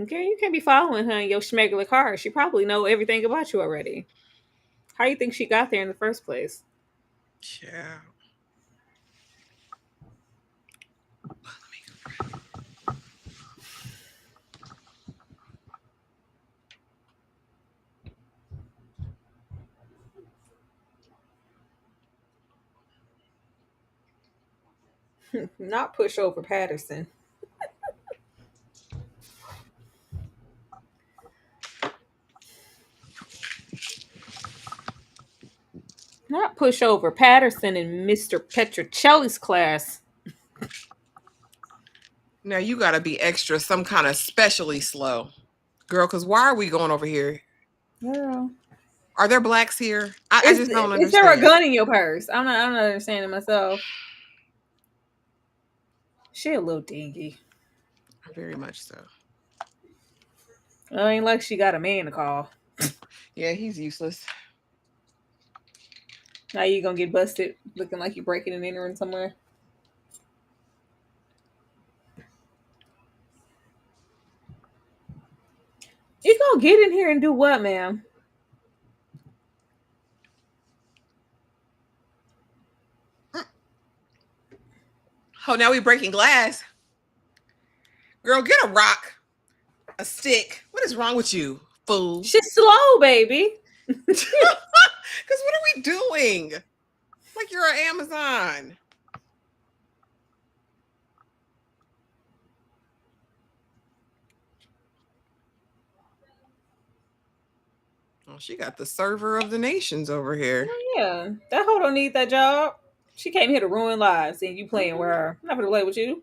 Okay, you can't be following her in your schmegular car. She probably know everything about you already. How you think she got there in the first place? Yeah. Not push over Patterson. Not push over Patterson in Mr. Petrocelli's class. Now you gotta be extra, some kind of specially slow. Girl, because why are we going over here? Girl. Are there blacks here? I just don't Is there a understand. gun in your purse? I'm not understanding myself. She a little dingy. Very much so. It ain't like she got a man to call. Yeah, he's useless. Now you gonna get busted looking like you breaking and entering somewhere. You gonna get in here and do what, ma'am? Oh, now we breaking glass. Girl, get a rock, a stick. What is wrong with you, fool? She's slow, baby. Because what are we doing? Like you're an Amazon. Oh, she got the server of the nations over here. Oh, yeah, that hoe don't need that job. She came here to ruin lives, and you playing with her. I'm not gonna play with you.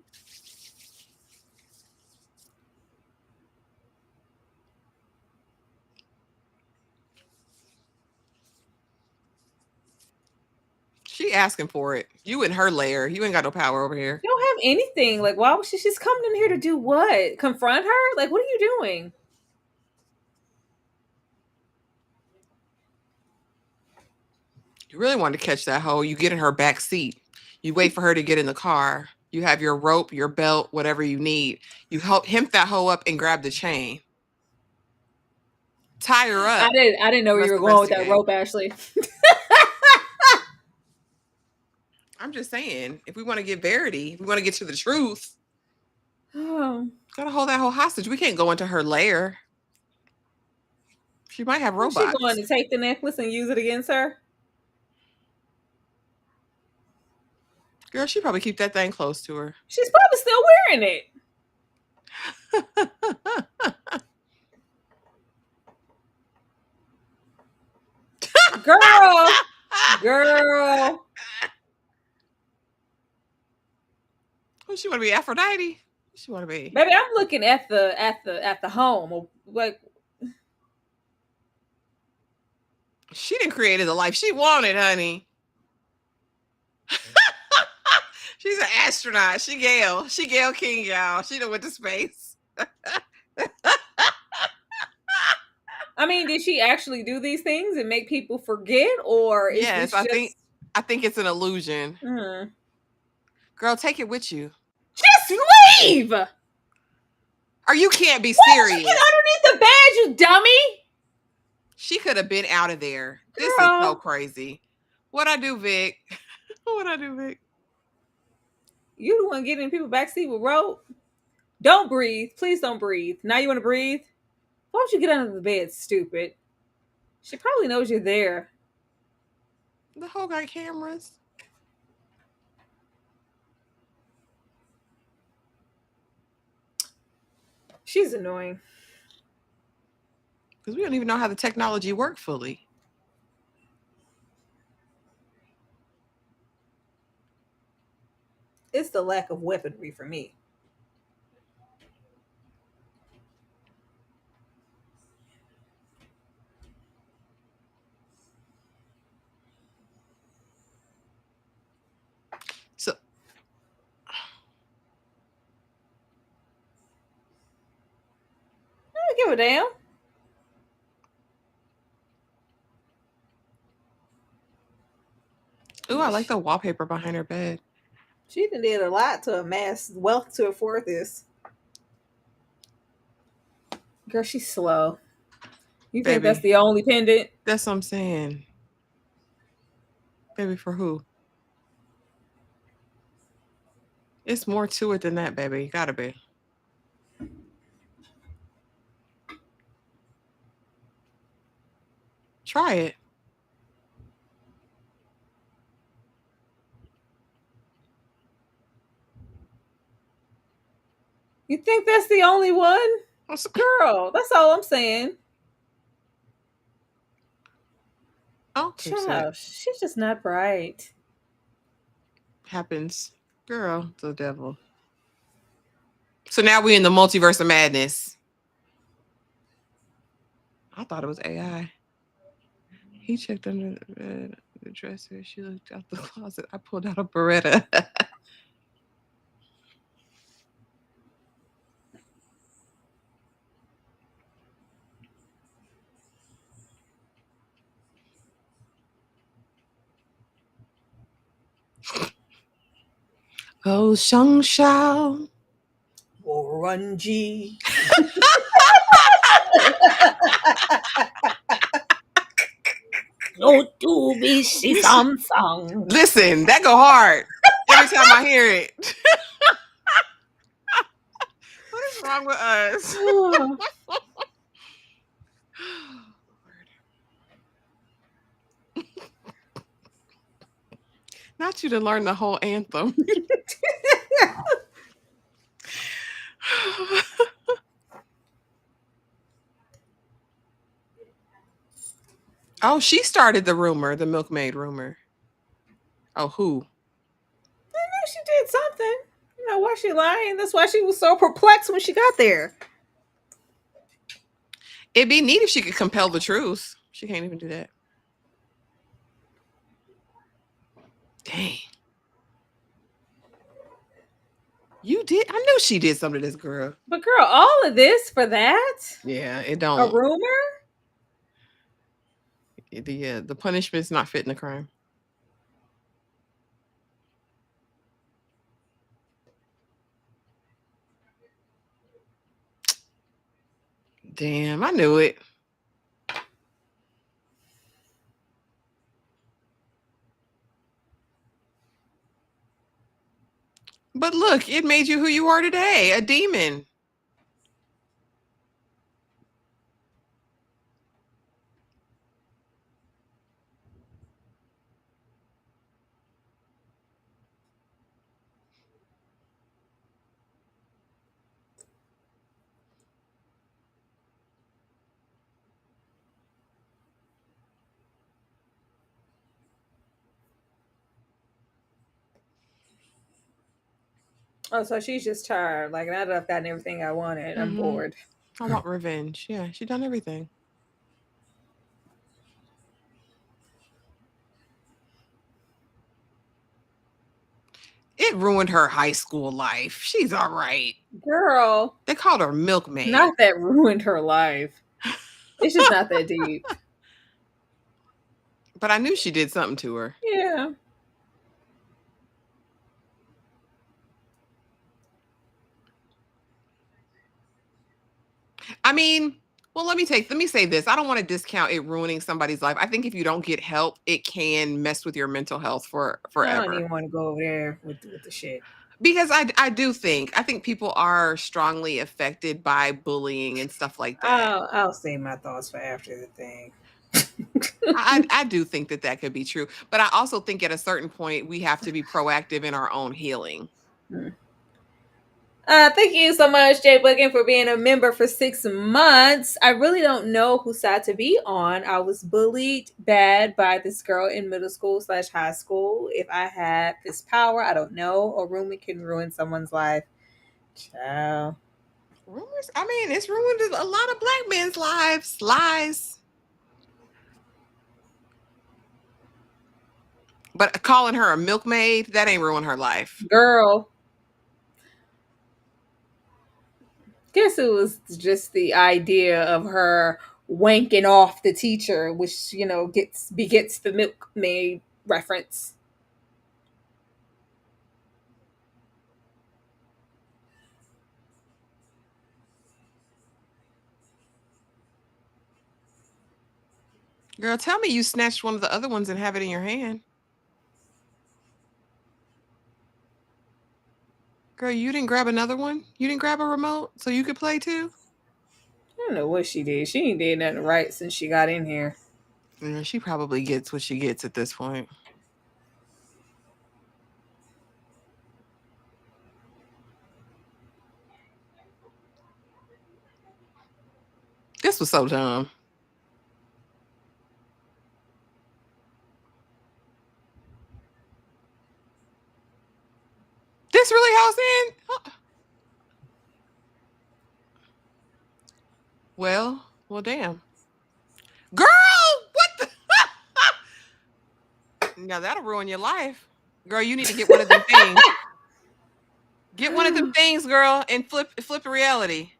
She asking for it. You in her lair. You ain't got no power over here. You don't have anything. Like, why was she? She's coming in here to do what? Confront her? Like, what are you doing? You really want to catch that hoe. You get in her back seat. You wait for her to get in the car. You have your rope, your belt, whatever you need. You help hemp that hoe up and grab the chain. Tie her up. I didn't know where you were going with that rope, Ashley. I'm just saying, if we want to get verity, we want to get to the truth. Oh. Gotta hold that whole hostage. We can't go into her lair. She might have robots. Is she going to take the necklace and use it against her? Girl, she probably keep that thing close to her. She's probably still wearing it. Girl. Who she want to be? Aphrodite? Who she want to be? Baby, I'm looking at the home. Like, she didn't create the life she wanted, honey. She's an astronaut. She Gail King, y'all. She done went to space. I mean, did she actually do these things and make people forget, or is yes, this I think it's an illusion. Mm. Girl, take it with you. Just leave. Or you can't be Why serious. did you get underneath the badge, you dummy? She could have been out of there. Girl. This is so crazy. What I do, Vic? What I do, Vic? You the one getting in people backseat with rope. Don't breathe. Please don't breathe. Now you want to breathe? Why don't you get under the bed, stupid? She probably knows you're there. The whole got cameras. She's annoying. Because we don't even know how the technology worked fully. It's the lack of weaponry for me. So I don't give a damn. ooh, I like the wallpaper behind her bed. She did a lot to amass wealth to afford this. Girl, she's slow. You think that's Baby. the only pendant? That's what I'm saying. Baby, for who? It's more to it than that, baby. Gotta be. Try it. You think that's the only one? What's- Girl, that's all I'm saying. Oh, Child, she's just not bright. happens. Girl, the devil. So now we in the multiverse of madness. I thought it was AI. He checked under the bed, the dresser. She looked out the closet. I pulled out a Beretta. Oh, Shang Shao. Orangey. No to be Samsung. Listen, that go hard every time I hear it. What is wrong with us? Not you to learn the whole anthem. Oh, she started the rumor, the milkmaid rumor. Oh, who? I know she did something. You know why she lying? That's why she was so perplexed when she got there. It'd be neat if she could compel the truth. She can't even do that. Dang. You did? I knew she did something to this girl. But girl, all of this for that? Yeah, it A don't. rumor? The punishment's not fitting the crime. Damn, I knew it. But look, it made you who you are today, a demon. Oh, so she's just tired. Like, now that I've gotten everything I wanted, I'm bored. I want revenge. Yeah, she done everything. It ruined her high school life. She's all right. Girl. They called her milkmaid. Not that ruined her life. It's just not that deep. But I knew she did something to her. Yeah. I mean, well, let me say this. I don't want to discount it ruining somebody's life. I think if you don't get help, it can mess with your mental health I don't forever. even want to go over there with the shit. Because I think people are strongly affected by bullying and stuff like that. I'll save my thoughts for after the thing. I do think that that could be true, but I also think at a certain point we have to be proactive in our own healing. Hmm. Thank you so much, Jay Bookin, for being a member for 6 months. I really don't know whose side to be on. I was bullied bad by this girl in middle school / high school. If I had this power, I don't know. A rumor can ruin someone's life. Ciao. Rumors? I mean, it's ruined a lot of black men's lives. Lies. But calling her a milkmaid, that ain't ruined her life. Girl. Guess it was just the idea of her wanking off the teacher, which, begets the milkmaid reference. Girl, tell me you snatched one of the other ones and have it in your hand. Girl, you didn't grab another one? You didn't grab a remote so you could play too? I don't know what she did. She ain't did nothing right since she got in here. Yeah, she probably gets what she gets at this point. This was so dumb. This really how it's in? Huh. Well, damn. Girl, what the? Now that'll ruin your life. Girl, you need to get one of them things. Get one of them things, girl, and flip the reality.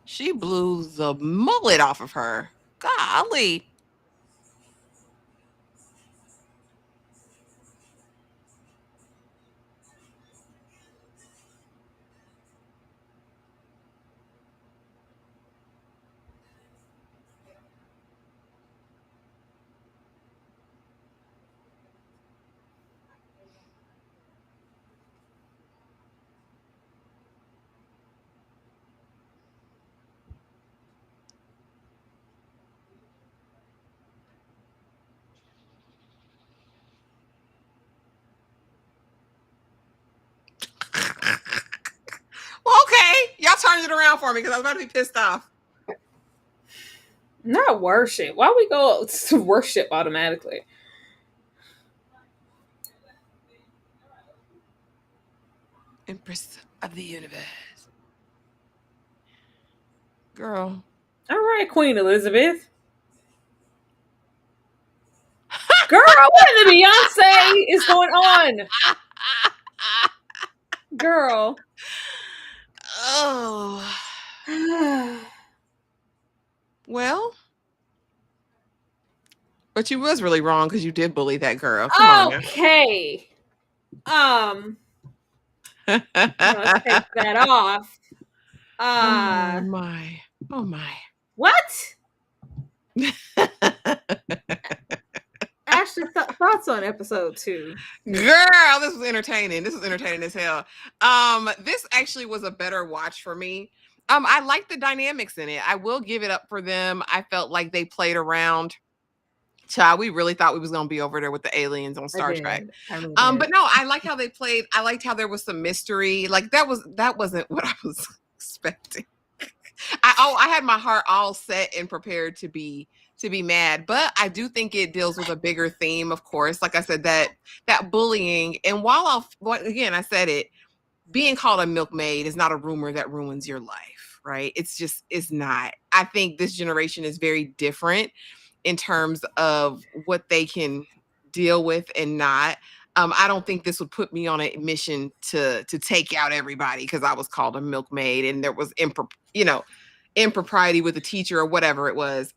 She blew the mullet off of her. Golly. Well, okay. Y'all turned it around for me because I was about to be pissed off. Not worship. Why we go to worship automatically? Empress of the universe. Girl. All right, Queen Elizabeth. Girl, what in the Beyonce is going on? Girl. Oh. Well. But you was really wrong because you did bully that girl. Come on now. Okay. Let's take that off. Oh my. Oh my. What? Ashley, thoughts on episode 2? Girl, this was entertaining. This was entertaining as hell. This actually was a better watch for me. I like the dynamics in it. I will give it up for them. I felt like they played around. Child, we really thought we was gonna be over there with the aliens on Star Trek. Really but no, I like how they played. I liked how there was some mystery. Like that wasn't what I was expecting. I had my heart all set and prepared to be mad, but I do think it deals with a bigger theme, of course. Like I said, that bullying. And again, I said it, being called a milkmaid is not a rumor that ruins your life, right? It's not. I think this generation is very different in terms of what they can deal with and not. I don't think this would put me on a mission to take out everybody because I was called a milkmaid and there was impropriety with a teacher or whatever it was.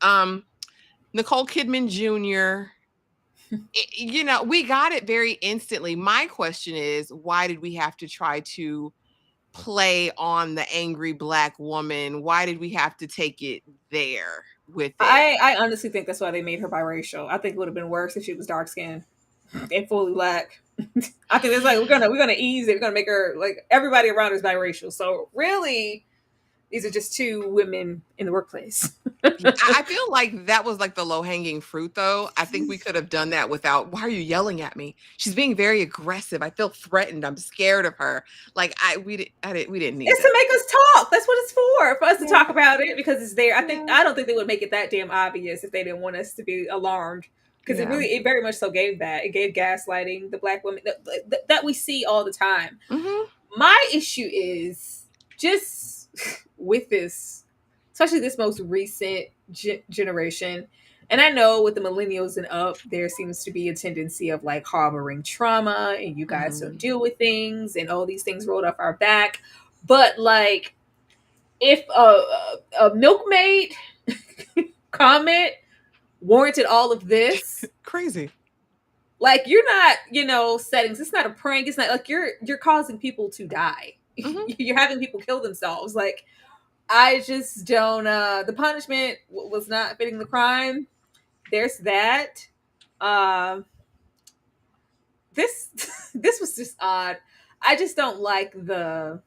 Nicole Kidman Jr. We got it very instantly. My question is, why did we have to try to play on the angry Black woman? Why did we have to take it there with it? I honestly think that's why they made her biracial. I think it would have been worse if she was dark skinned and fully Black. I think it's like we're gonna ease it. We're gonna make her like everybody around her is biracial. So really, these are just two women in the workplace. I feel like that was like the low hanging fruit, though. I think we could have done that without. Why are you yelling at me? She's being very aggressive. I feel threatened. I'm scared of her. Like we didn't need It's that. to make us talk. That's what it's for us to talk about it because it's there. I don't think they would make it that damn obvious if they didn't want us to be alarmed because it very much so gave that. It gave gaslighting the Black women that we see all the time. Mm-hmm. My issue is just with this, especially this most recent generation. And I know with the millennials and up, there seems to be a tendency of like harboring trauma and you guys don't deal with things and all these things rolled off our back. But like, if a milkmaid comment warranted all of this, Crazy. like you're not, settings. It's not a prank. It's not like you're causing people to die. Mm-hmm. You're having people kill themselves. Like I just don't. The punishment was not fitting the crime. There's that. This this was just odd. I just don't like that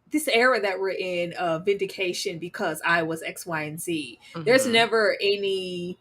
this era that we're in of vindication because I was X, Y, and Z. Mm-hmm. There's never any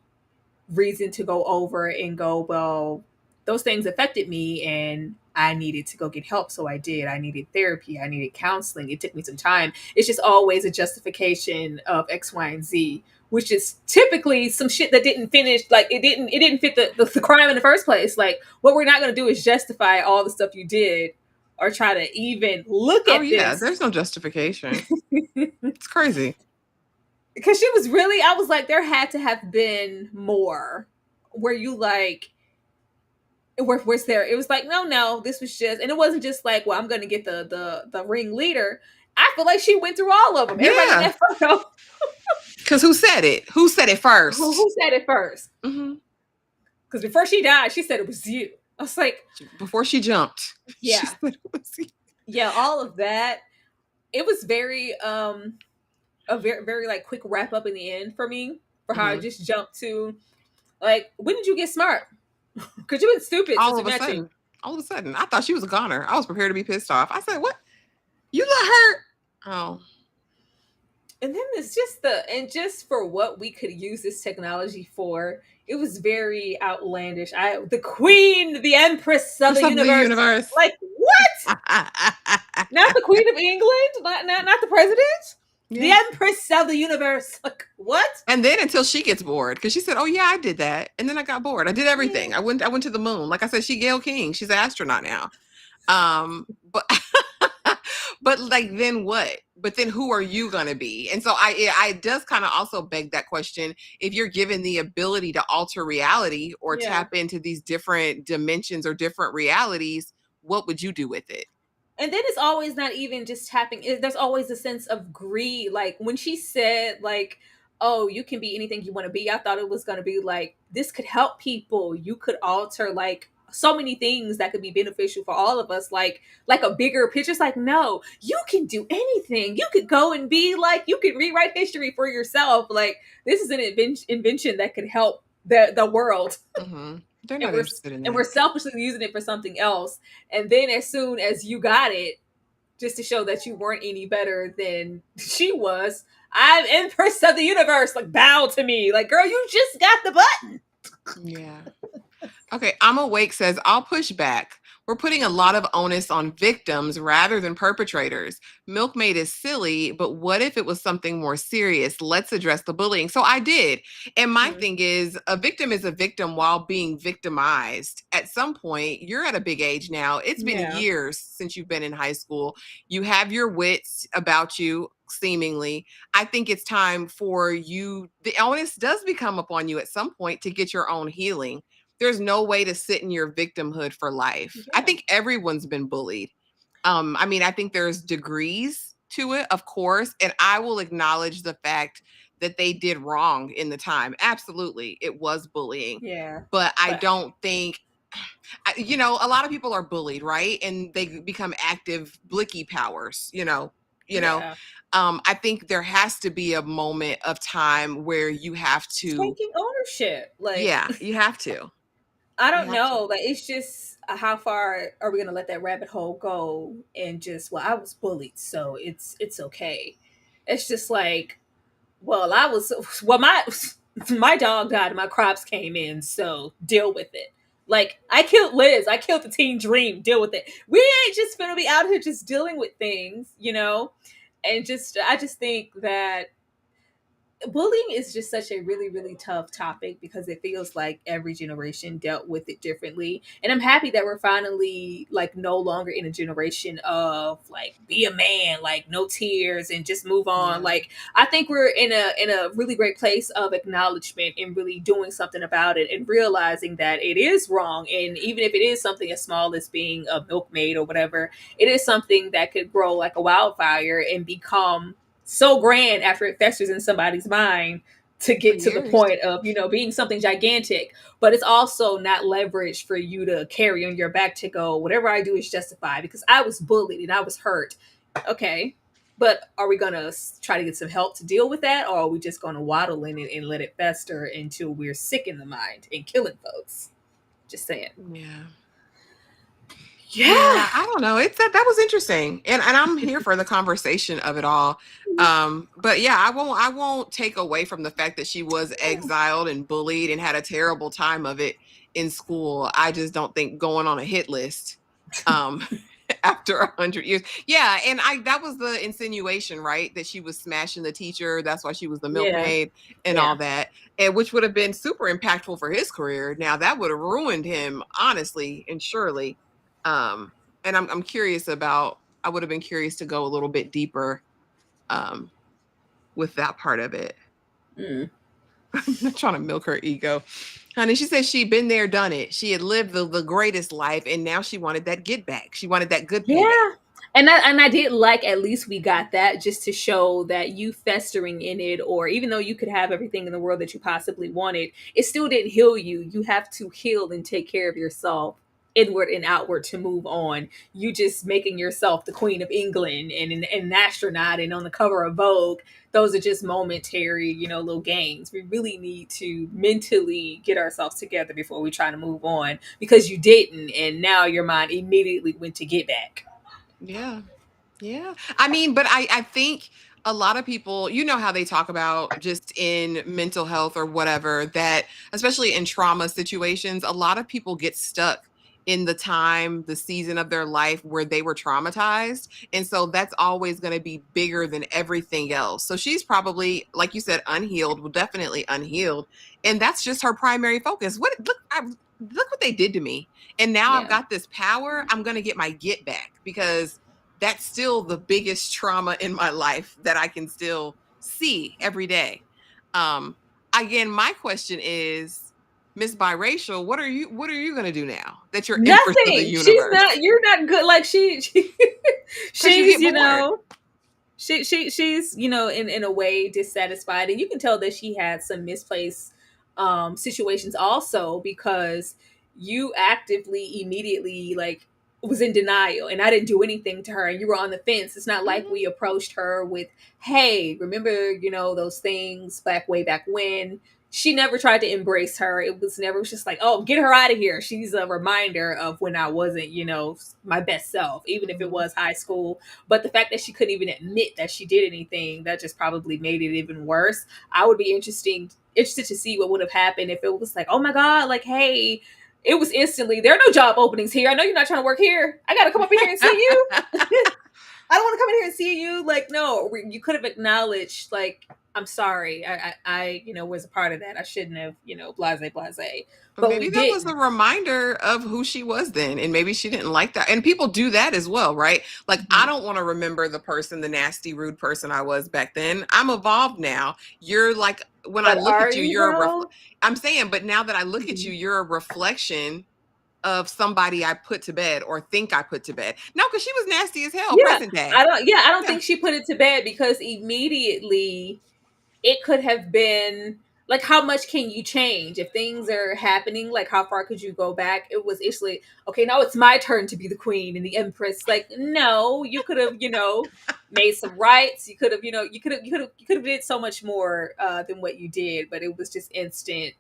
reason to go over and go, well, those things affected me and I needed to go get help. So I did. I needed therapy. I needed counseling. It took me some time. It's just always a justification of X, Y, and Z, which is typically some shit that didn't finish. Like it didn't fit the crime in the first place. Like what we're not going to do is justify all the stuff you did or try to even look at this. There's no justification. It's crazy. Because she was really, I was like, there had to have been more where you like, where's there? It was like, no, this was just, and it wasn't just like, well, I'm going to get the ringleader. I feel like she went through all of them. Everybody in that photo. Because who said it? Who said it first? Who said it first? Because before she died, she said it was you. I was like, before she jumped. Yeah. She said it was you. Yeah, all of that. It was very, a very, very like quick wrap up in the end for me for how I just jumped to like, when did you get smart? Because you've been stupid all since of a sudden. I thought she was a goner. I was prepared to be pissed off. I said, what? You let her? Oh. And then it's just for what we could use this technology for, it was very outlandish. The queen, the empress of the universe. Like, what? Not the queen of England? Not the president? Yeah. The empress of the universe. Like, what? And then until she gets bored, because she said, oh yeah, I did that. And then I got bored. I did everything. Yeah. I went to the moon. Like I said, she Gayle King. She's an astronaut now. But like, then what? But then who are you going to be? And so I does kind of also beg that question. If you're given the ability to alter reality or tap into these different dimensions or different realities, what would you do with it? And then it's always not even just tapping. There's always a sense of greed. Like when she said like, oh, you can be anything you want to be. I thought it was going to be like, this could help people. You could alter like so many things that could be beneficial for all of us. Like a bigger picture. It's like, no, you can do anything. You could go and be like, you could rewrite history for yourself. Like this is an invention that could help the world. Mm-hmm. They're not interested in that. And we're selfishly using it for something else. And then as soon as you got it, just to show that you weren't any better than she was, I'm empress of the universe. Like, bow to me. Like, girl, you just got the button. Yeah. Okay, I'm Awake says, I'll push back. We're putting a lot of onus on victims rather than perpetrators. Milkmaid is silly, but what if it was something more serious? Let's address the bullying. So I did. And my thing is, a victim is a victim while being victimized. At some point, you're at a big age now. It's been years since you've been in high school. You have your wits about you, seemingly. I think it's time for you. The onus does become upon you at some point to get your own healing. There's no way to sit in your victimhood for life. Yeah. I think everyone's been bullied. I think there's degrees to it, of course, and I will acknowledge the fact that they did wrong in the time. Absolutely, it was bullying. Yeah. But I don't think a lot of people are bullied, right? And they become active blicky powers, you know. Yeah. I think there has to be a moment of time where you have to, Taking ownership. Like, yeah, you have to. I You don't have to. know. Like, it's just how far are we gonna let that rabbit hole go and just, well, I was bullied, so it's okay. It's just like, well, my my dog died and my crops came in, so deal with it. Like, I killed Liz, I killed the teen dream, deal with it. We ain't just gonna be out here just dealing with things, and just I just think that bullying is just such a really really tough topic because it feels like every generation dealt with it differently, and I'm happy that we're finally like no longer in a generation of like be a man, like no tears and just move on. Yeah. Like, I think we're in a really great place of acknowledgement and really doing something about it and realizing that it is wrong, and even if it is something as small as being a milkmaid or whatever, it is something that could grow like a wildfire and become so grand after it festers in somebody's mind to For get to the years. point of being something gigantic. But it's also not leverage for you to carry on your back to go, whatever I do is justified because I was bullied and I was hurt. Okay, but are we gonna try to get some help to deal with that, or are we just gonna waddle in it and let it fester until we're sick in the mind and killing folks? Just saying. Yeah. Yeah. Yeah, I don't know. That was interesting. And I'm here for the conversation of it all. But yeah, I won't take away from the fact that she was exiled and bullied and had a terrible time of it in school. I just don't think going on a hit list um after 100 years. Yeah, and I that was the insinuation, right? That she was smashing the teacher. That's why she was the Yeah. milkmaid and Yeah. all that. And which would have been super impactful for his career. Now that would have ruined him, honestly and surely. Um, and I'm curious about I would have been curious to go a little bit deeper um with that part of it. Mm. I'm not trying to milk her ego. Honey, she said she'd been there, done it. She had lived the greatest life, and now she wanted that get back. She wanted that good payback. Yeah. And I did like at least we got that just to show that you festering in it, or even though you could have everything in the world that you possibly wanted, it still didn't heal you. You have to heal and take care of yourself inward and outward to move on. You just making yourself the Queen of England and an astronaut and on the cover of Vogue, those are just momentary, little gains. We really need to mentally get ourselves together before we try to move on because you didn't, and now your mind immediately went to get back. Yeah. Yeah. I mean, but I think a lot of people, how they talk about just in mental health or whatever, that especially in trauma situations, a lot of people get stuck in the time, the season of their life where they were traumatized. And so that's always going to be bigger than everything else. So she's probably, like you said, unhealed, well, definitely unhealed. And that's just her primary focus. Look what they did to me. And now I've Yeah. got this power. I'm going to get my get back because that's still the biggest trauma in my life that I can still see every day. Again, my question is, Miss Biracial, what are you gonna do now that you're Empress of the Nothing. She's universe? not. You're not good. Like Because you she's get bored. she's in a way dissatisfied, and you can tell that she had some misplaced situations also because you actively immediately like was in denial and I didn't do anything to her and you were on the fence. It's not like Mhm. we approached her with, hey, remember those things back way back when. She never tried to embrace her. It was just like, oh, get her out of here. She's a reminder of when I wasn't my best self, even if it Mhm. was high school. But the fact that she couldn't even admit that she did anything, that just probably made it even worse. I would be interested to see what would have happened if it was like, oh my God, like, hey, it was instantly, there are no job openings here. I know you're not trying to work here. I got to come up in here and see you. I don't want to come in here and see you. Like, no, you could have acknowledged, like, I'm sorry. I was a part of that. I shouldn't have, blase, blase. But But maybe we that was a didn't. reminder of who she was then. And maybe she didn't like that. And people do that as well, right? Like, I Mhm. don't want to remember the nasty, rude person I was back then. I'm evolved now. You're like, when I But look are at you, you you're though? I'm saying, but now that I look at you, Mhm. you're a reflection of somebody I put to bed or think I put to bed. No, because she was nasty as hell, Yeah. present day. I don't Yeah. think she put it to bed because immediately it could have been like how much can you change if things are happening? Like how far could you go back? It was actually okay. Now it's my turn to be the queen and the empress. Like no, you could have made some rights. You could have you could have did so much more than what you did. But it was just instant.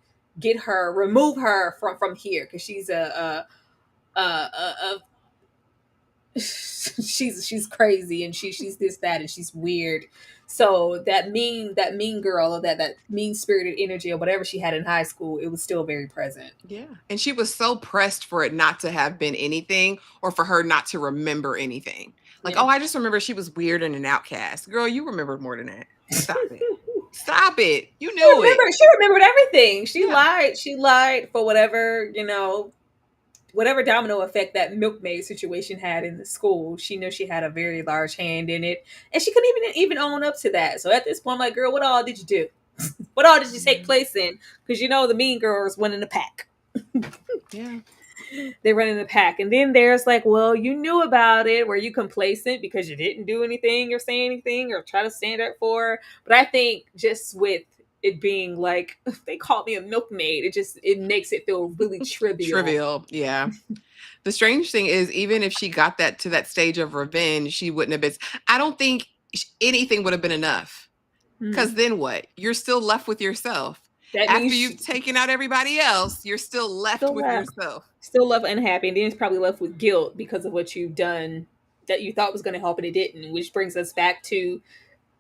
Remove her from here because she's a she's crazy and she's this that and she's weird. So that mean girl or that mean spirited energy or whatever she had in high school, it was still very present. Yeah. And she was so pressed for it not to have been anything or for her not to remember anything. Like, Yeah. oh, I just remember she was weird and an outcast. Girl, you remembered more than that. Stop it. Stop it. You knew it. She remembered everything. She Yeah. lied. She lied for whatever domino effect that milkmaid situation had in the school. She knew she had a very large hand in it, and she couldn't even own up to that. So at this point, I'm like, girl, what all did you do? What all did you take place in? Because the mean girls went in a pack. Yeah. They run in a pack, and then there's like, well, you knew about it. Were you complacent because you didn't do anything or say anything or try to stand up for her? But I think just with it being like they called me a milkmaid, it makes it feel really trivial. Trivial. Yeah. The strange thing is, even if she got that to that stage of revenge, she wouldn't have been. I don't think anything would have been enough. Because then what? You're still left with yourself. That After means you've taken out everybody else, you're still left with yourself. Still left unhappy, and then it's probably left with guilt because of what you've done that you thought was going to help and it didn't. Which brings us back to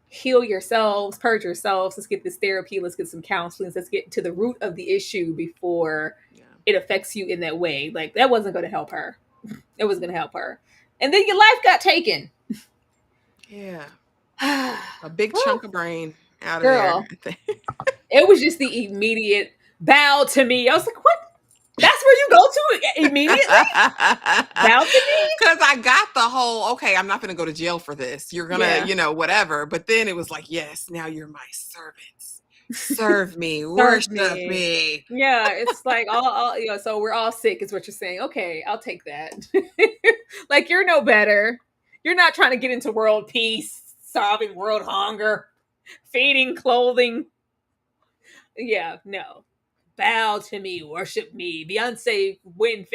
heal yourselves, purge yourselves. Let's get this therapy. Let's get some counseling. Let's get to the root of the issue before it affects you in that way. Like that wasn't going to help her. It was going to help her, and then your life got taken. Yeah. A big chunk of brain out of Girl, there. it was just the immediate bow to me. I was like, what? That's where you go to immediately? Bow to me? Because I got the whole, okay, I'm not going to go to jail for this. You're going to, whatever. But then it was like, yes, now you're my servants. Serve me. Worship me. Yeah, it's like all so we're all sick is what you're saying. Okay, I'll take that. Like you're no better. You're not trying to get into world peace, solving world hunger, feeding, clothing. Yeah, no. Bow to me, worship me. Beyonce wind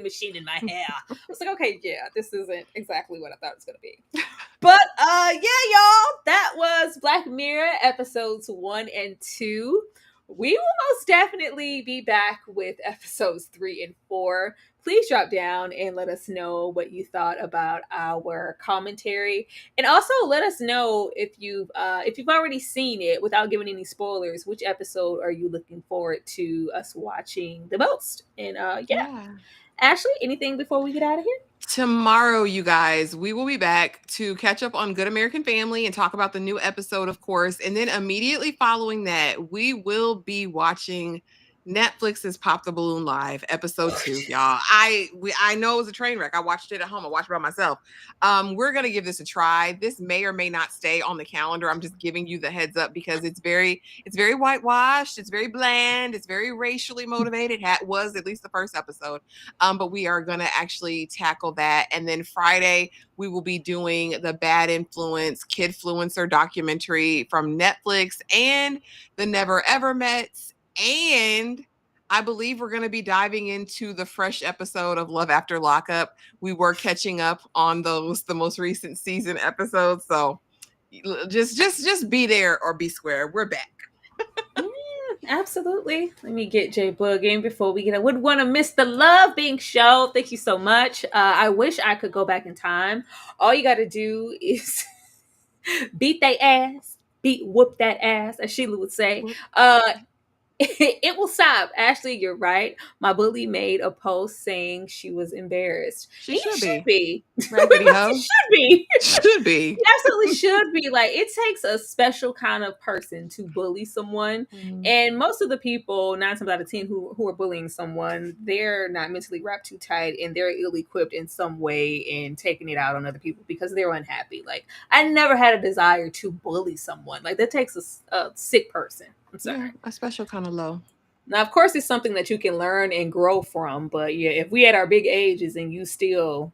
machine in my hair. I was like, okay, yeah, this isn't exactly what I thought it was gonna be. But yeah, y'all, that was Black Mirror episodes 1 and 2. We will most definitely be back with episodes 3 and 4. Please drop down and let us know what you thought about our commentary, and also let us know if you've already seen it without giving any spoilers. Which episode are you looking forward to us watching the most? And yeah. Ashley, anything before we get out of here? Tomorrow, you guys, we will be back to catch up on Good American Family and talk about the new episode, of course. And then immediately following that, we will be watching Netflix's Pop the Balloon Live, episode 2, y'all. I know it was a train wreck. I watched it at home. I watched it by myself. We're going to give this a try. This may or may not stay on the calendar. I'm just giving you the heads up because it's very whitewashed. It's very bland. It's very racially motivated. It was at least the first episode. But we are going to actually tackle that. And then Friday, we will be doing the Bad Influence Kidfluencer documentary from Netflix and the Never Ever Mets. And I believe we're going to be diving into the fresh episode of Love After Lockup. We were catching up on the most recent season episodes. So just be there or be square. We're back. Absolutely. Let me get J Bug in before we get. I would want to miss the love being shown. Thank you so much. I wish I could go back in time. All you got to do is beat that ass, whoop that ass, as Sheila would say. It will stop. Ashley, you're right. My bully made a post saying she was embarrassed. She should be. Raggedy hoe. She should be. Should be. She absolutely should be. Like, it takes a special kind of person to bully someone. And most of the people, 9 times out of 10, who are bullying someone, they're not mentally wrapped too tight and they're ill-equipped in some way in taking it out on other people because they're unhappy. Like, I never had a desire to bully someone. Like, that takes a sick person. I'm sorry. Yeah, a special kind of low. Now, of course, it's something that you can learn and grow from. But yeah, if we at our big ages and you still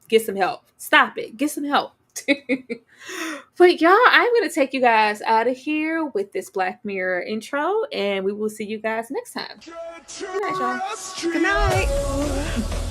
get some help, stop it. Get some help. But y'all, I'm gonna take you guys out of here with this Black Mirror intro, and we will see you guys next time. Good night, y'all. Good night.